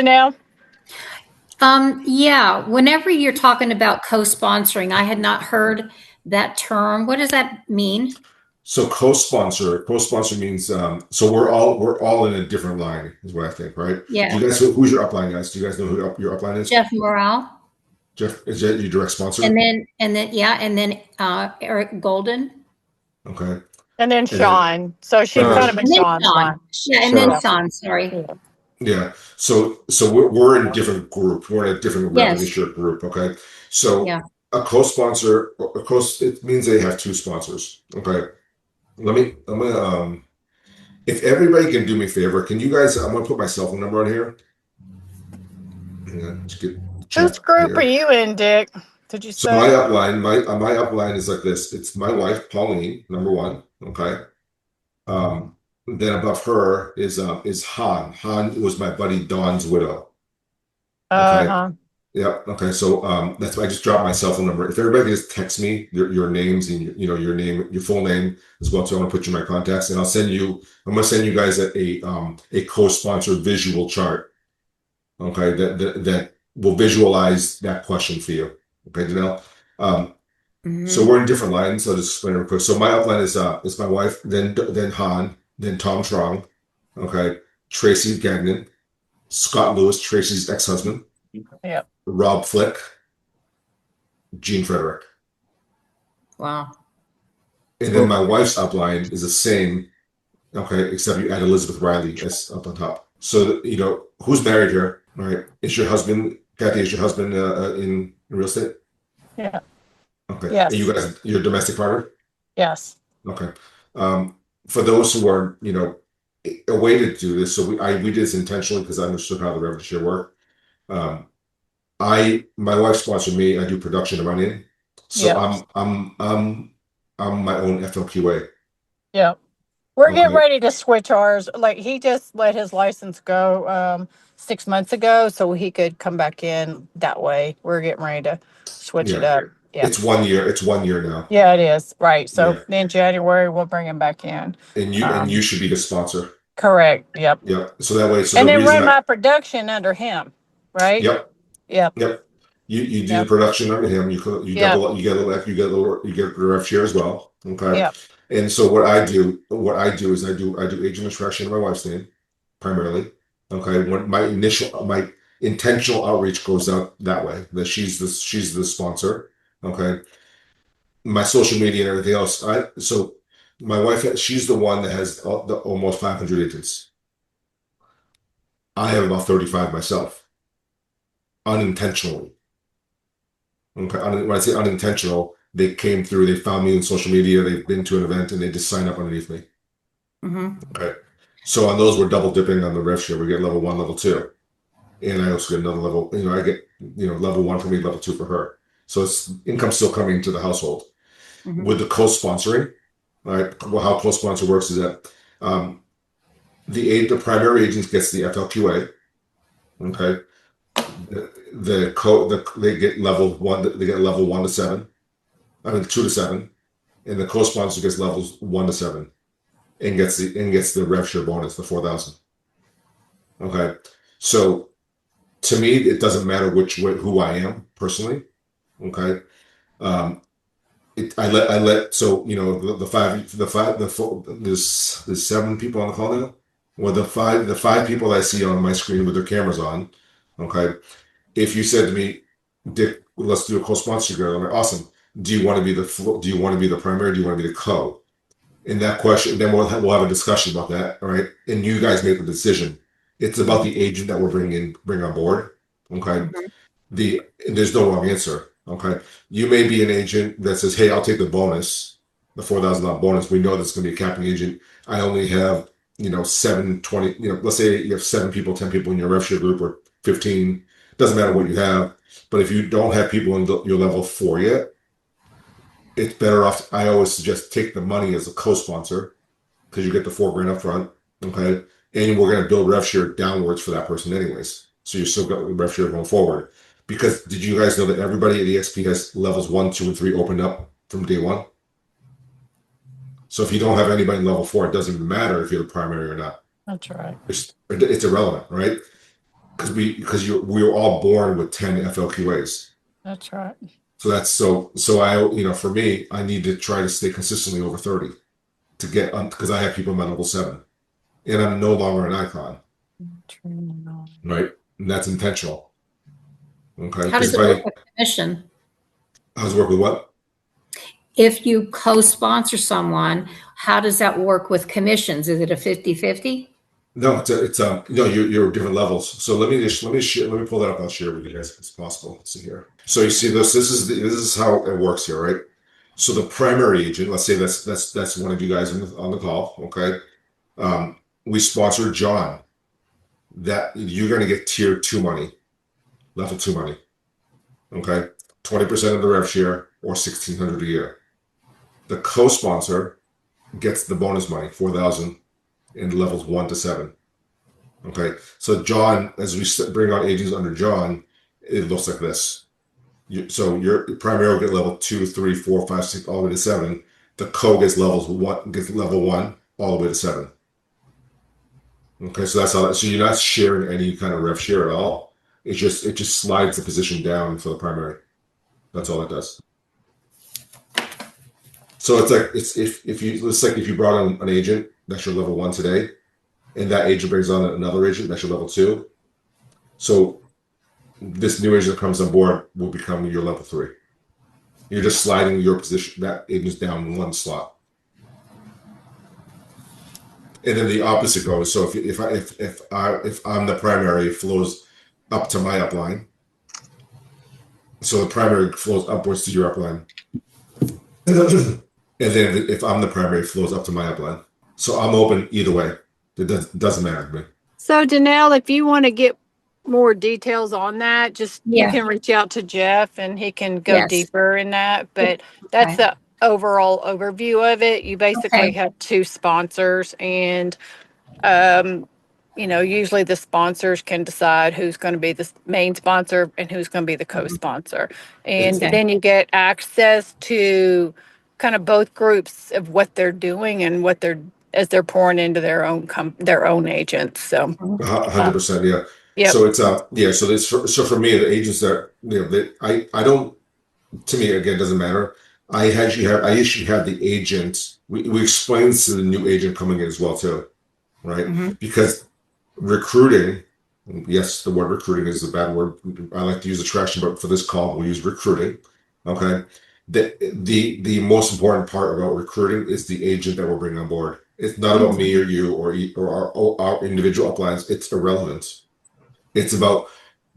Danelle. yeah, whenever you're talking about co-sponsoring, I had not heard that term. What does that mean? So co-sponsor means so we're all in a different line, is what I think, right? Do Yeah, you guys who's your upline, guys? Do you guys know who your upline is? Jeff Morale, Jeff, is that your direct and sponsor? then yeah, and then Eric Golden, Okay. And then And then Sean. So she's and kind then of in and then Sean's Sean. line. Yeah, and then Sean. Yeah. Sean. Sorry. Yeah. yeah. So we're in a different group. We're in a different revenue Yes. share group. Okay. So Yeah. a co-sponsor, it means they have two sponsors. Okay. I'm gonna if everybody can do me a favor, can you guys? I'm gonna put my cell phone number on here. Hang on, let's get the Whose chat group are here. you in, Dick? Did you So my say? upline, my upline is like this. It's my wife, Pauline, number one. Okay. Um, then above her is Han. Han was my buddy Don's widow. Okay. Uh-huh. Yeah. Okay. So that's why I just dropped my cell phone number. If everybody can just text me your names and your name, your full name as well too. I'm gonna put you in my contacts and I'm gonna send you guys a co-sponsored visual chart. Okay, that will visualize that question for you. Okay, Janelle. So Hmm. we're in different lines. So I'll just explain it real quick. So my upline is my wife, then Han, then Tom Strong, okay, Tracy Gagnon, Scott Lewis, Tracy's ex-husband, Yep. Rob Flick, Gene Frederick. Wow. And then my wife's upline is the same, okay, except you add Elizabeth Riley as up on top. So who's married here, right? Is your husband, Kathy, is your husband in real estate? Yeah. Okay. And you Yes. guys, you're a domestic partner? Yes. Okay. For those who are, a way to do this, so we did this intentionally because I understood how the revenue share worked. Um, my wife sponsored me. I do production and running, so Yep. I'm my own FLQA. Yep. We're getting Okay. ready to switch ours. Like he just let his license go 6 months ago so he could come back in that way. We're getting ready to switch it Yeah. up. Yeah. It's 1 year. It's 1 year now. Yeah, it is. Right. So Yeah. in January we'll bring him back in. And you should be the sponsor. Correct. Yep. Yep. So that way, so And the then reason run my production under him. Right? yep. Yep. Yep. You do the Yep. production under him. You Yep. double. You get the rev share as well. Okay. Yep. And so what I do is I do agent attraction in my wife's name primarily. Okay. When my intentional outreach goes out that way, that she's the sponsor. Okay. My social media and everything else. So my wife, she's the one that has almost 500 agents. I have about 35 myself, unintentionally. Okay. When I say unintentional, they came through, they found me in social media, they've been to an event, and they just signed up underneath me. Hmm. Okay. So on those, we're double dipping on the rev share. We get level 1, level 2. And I also get another level, I get, level 1 for me, level 2 for her. So it's income still coming to the household. Hmm. With the co-sponsoring, right? Well, how co-sponsor works is that the primary agent gets the FLQA. Okay. They get level 1, they get level 1 to 7. I mean 2 to 7. And the co-sponsor gets levels 1 to 7 and gets the rev share bonus, the 4,000. Okay. So to me, it doesn't matter who I am personally. Okay. I let so there's 7 people on the call now. Well, the five people I see on my screen with their cameras on. Okay. If you said to me, Dick, let's do a co-sponsor together, I'm like, awesome. Do you want to be the primary? Do you want to be the co? In that question, then we'll have a discussion about that. All right. And you guys make the decision. It's about the agent that we're bring on board. Okay. Hmm. There's no wrong answer. Okay. You may be an agent that says, hey, I'll take the bonus, the $4,000 bonus. We know that's going to be a capping agent. I only have 7, 20, let's say you have 7 people, 10 people in your rev share group, or 15, doesn't matter what you have. But if you don't have people in your level 4 yet, it's better off. I always suggest take the money as a co-sponsor, because you get the $4,000 up front. Okay. And we're going to build rev share downwards for that person anyways. So you still got rev share going forward. Because did you guys know that everybody at eXp has levels 1, 2, and 3 opened up from day one? So if you don't have anybody in level 4, it doesn't matter if you're the primary or not. That's right. It's irrelevant, right? Because we were all born with 10 FLQAs. That's right. So that's so I for me, I need to try to stay consistently over 30 to get because I have people in my level 7, and I'm no longer an icon, right? And that's intentional. Okay. How does it work with commission? I was working with what? If you co-sponsor someone, how does that work with commissions? Is it a 50-50? No, you're different levels. So let me pull that up. I'll share with you guys if it's possible. Let's see here. So you see this is how it works here, right? So the primary agent, let's say that's one of you guys on the call, okay? We sponsor John. That you're going to get tier 2 money, level 2 money, okay? 20% of the rev share, or $1,600 a year. The co-sponsor gets the bonus money, 4,000, in levels 1 to 7. Okay, so John, as we bring on agents under John, it looks like this. So your primary will get level 2, 3, 4, 5, 6, all the way to 7. The co gets level 1 all the way to 7. Okay, so that's how. So you're not sharing any kind of rev share at all. It just slides the position down for the primary. That's all it does. So it's like if you brought on an agent that's your level 1 today, and that agent brings on another agent that's your level 2. So this new agent that comes on board will become your level 3. You're just sliding your position, that agent's down 1 slot. And then the opposite goes. So if I'm the primary, it flows up to my upline. So the primary flows upwards to your upline. And then if I'm the primary, it flows up to my upline. So I'm open either way. It doesn't matter to me. So Danelle, if you want to get more details on that, you can reach out to Jeff and he can go deeper in that. But that's the overall overview of it. You basically have 2 sponsors, and usually the sponsors can decide who's going to be the main sponsor and who's going to be the co-sponsor. And then you get access to kind of both groups of what they're doing and what as they're pouring into their own agents. So 100%, yeah. Yeah. So it's so for me, the agents that I don't, to me, again, doesn't matter. I actually have the agent. We explain to the new agent coming in as well too, right? Because recruiting, yes, the word recruiting is a bad word. I like to use attraction, but for this call, we'll use recruiting. Okay. The most important part about recruiting is the agent that we're bringing on board. It's not about me or you or our individual uplines. It's irrelevant. It's about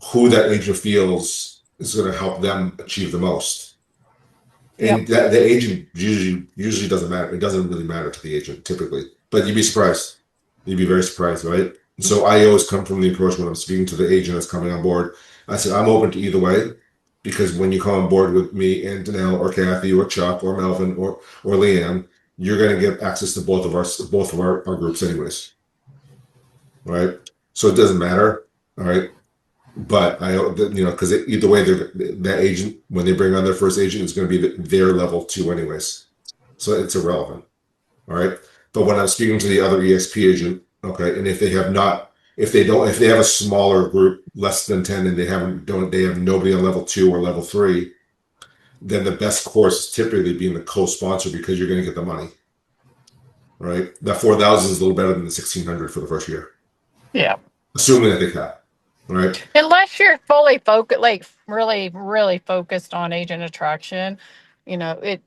who that agent feels is going to help them achieve the most. And that the agent usually doesn't matter. It doesn't really matter to the agent typically, but you'd be surprised. You'd be very surprised, right? So I always come from the approach when I'm speaking to the agent that's coming on board. I said, I'm open to either way, because when you come on board with me and Danelle or Kathy or Chuck or Melvin or Leanne, you're going to get access to both of our groups anyways. Right? So it doesn't matter. All right. But because either way, that agent, when they bring on their first agent, is going to be their level 2 anyways. So it's irrelevant. All right. But when I'm speaking to the other eXp agent, okay, and if they have a smaller group, less than 10, and they have nobody on level 2 or level 3, then the best course is typically being the co-sponsor, because you're going to get the money. Right. That 4,000 is a little better than the 1,600 for the first year. Yeah. Assuming that they can. Right. Unless you're fully focused, like really, really focused on agent attraction, it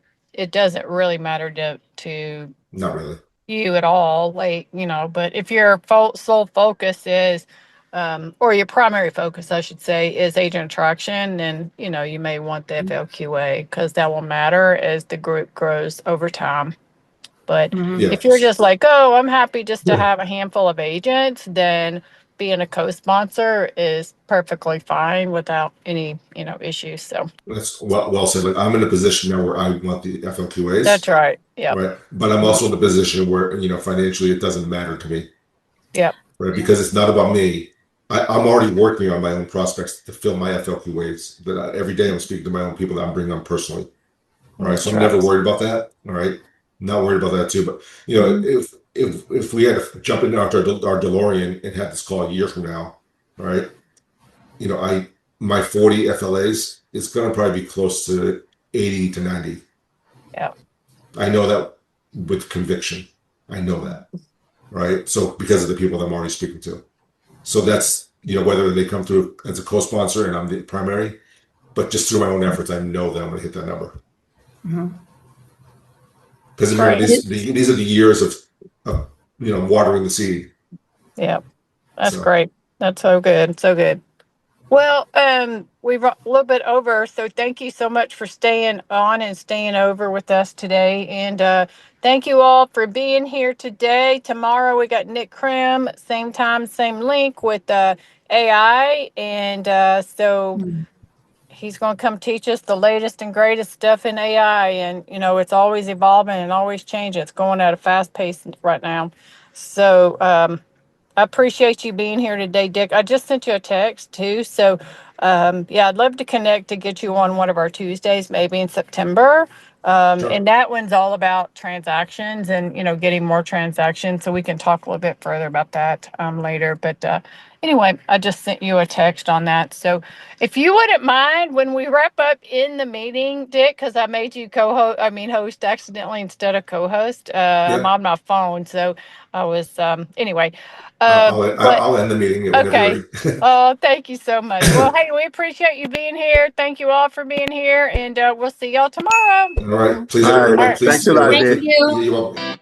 doesn't really matter to not really you at all. But if your sole focus is, or your primary focus, I should say, is agent attraction, then you may want the FLQA, because that will matter as the group grows over time. But Mhm. if you're Yeah. just like, oh, I'm happy just to Yeah. have a handful of agents, then being a co-sponsor is perfectly fine without any, issues. So That's well said. Like I'm in a position now where I want the that's FLQAs, right. Yep. right? But I'm also in a position where, financially it doesn't matter to me, Yep. right? Because it's not about me. I'm already working on my own prospects to fill my FLQAs. That every day I'm speaking to my own people that I'm bringing on personally. All right. So That's I'm never right. worried about that. All right. Not worried about that too. But Mhm. if we had to jump into our DeLorean and had this call a year from now, all right, I my 40 FLAs is gonna probably be close to 80 to 90. Yep. I know that with conviction. I know that. Right. So because of the people that I'm already speaking to. So that's whether they come through as a co-sponsor and I'm the primary, but just through my own efforts, I know that I'm gonna hit that number. Mhm. Because remember, Great. these are the years of watering the seed. Yep. That's So great. That's so good. So good. Well, we've a little bit over, so thank you so much for staying on and staying over with us today. And thank you all for being here today. Tomorrow we got Nick Krim, same time, same link with AI. And so Mhm. he's going to come teach us the latest and greatest stuff in AI. And, it's always evolving and always changing. It's going at a fast pace right now. So, I appreciate you being here today, Dick. I just sent you a text too. So, yeah, I'd love to connect to get you on one of our Tuesdays, maybe in September. sure. And that one's all about transactions and, getting more transactions. So we can talk a little bit further about that later. But anyway, I just sent you a text on that. So if you wouldn't mind when we wrap up in the meeting, Dick, because I made you host accidentally instead of co-host. I'm Yeah. on my phone. So I was, anyway. But I'll end the meeting whenever you're okay. ready. Oh, thank you so much. Well, hey, we appreciate you being here. Thank you all for being here, and we'll see y'all tomorrow. All right. Please, All right. All everybody, right. Thanks please, a lot, Thank everybody, Dick. you. you're welcome.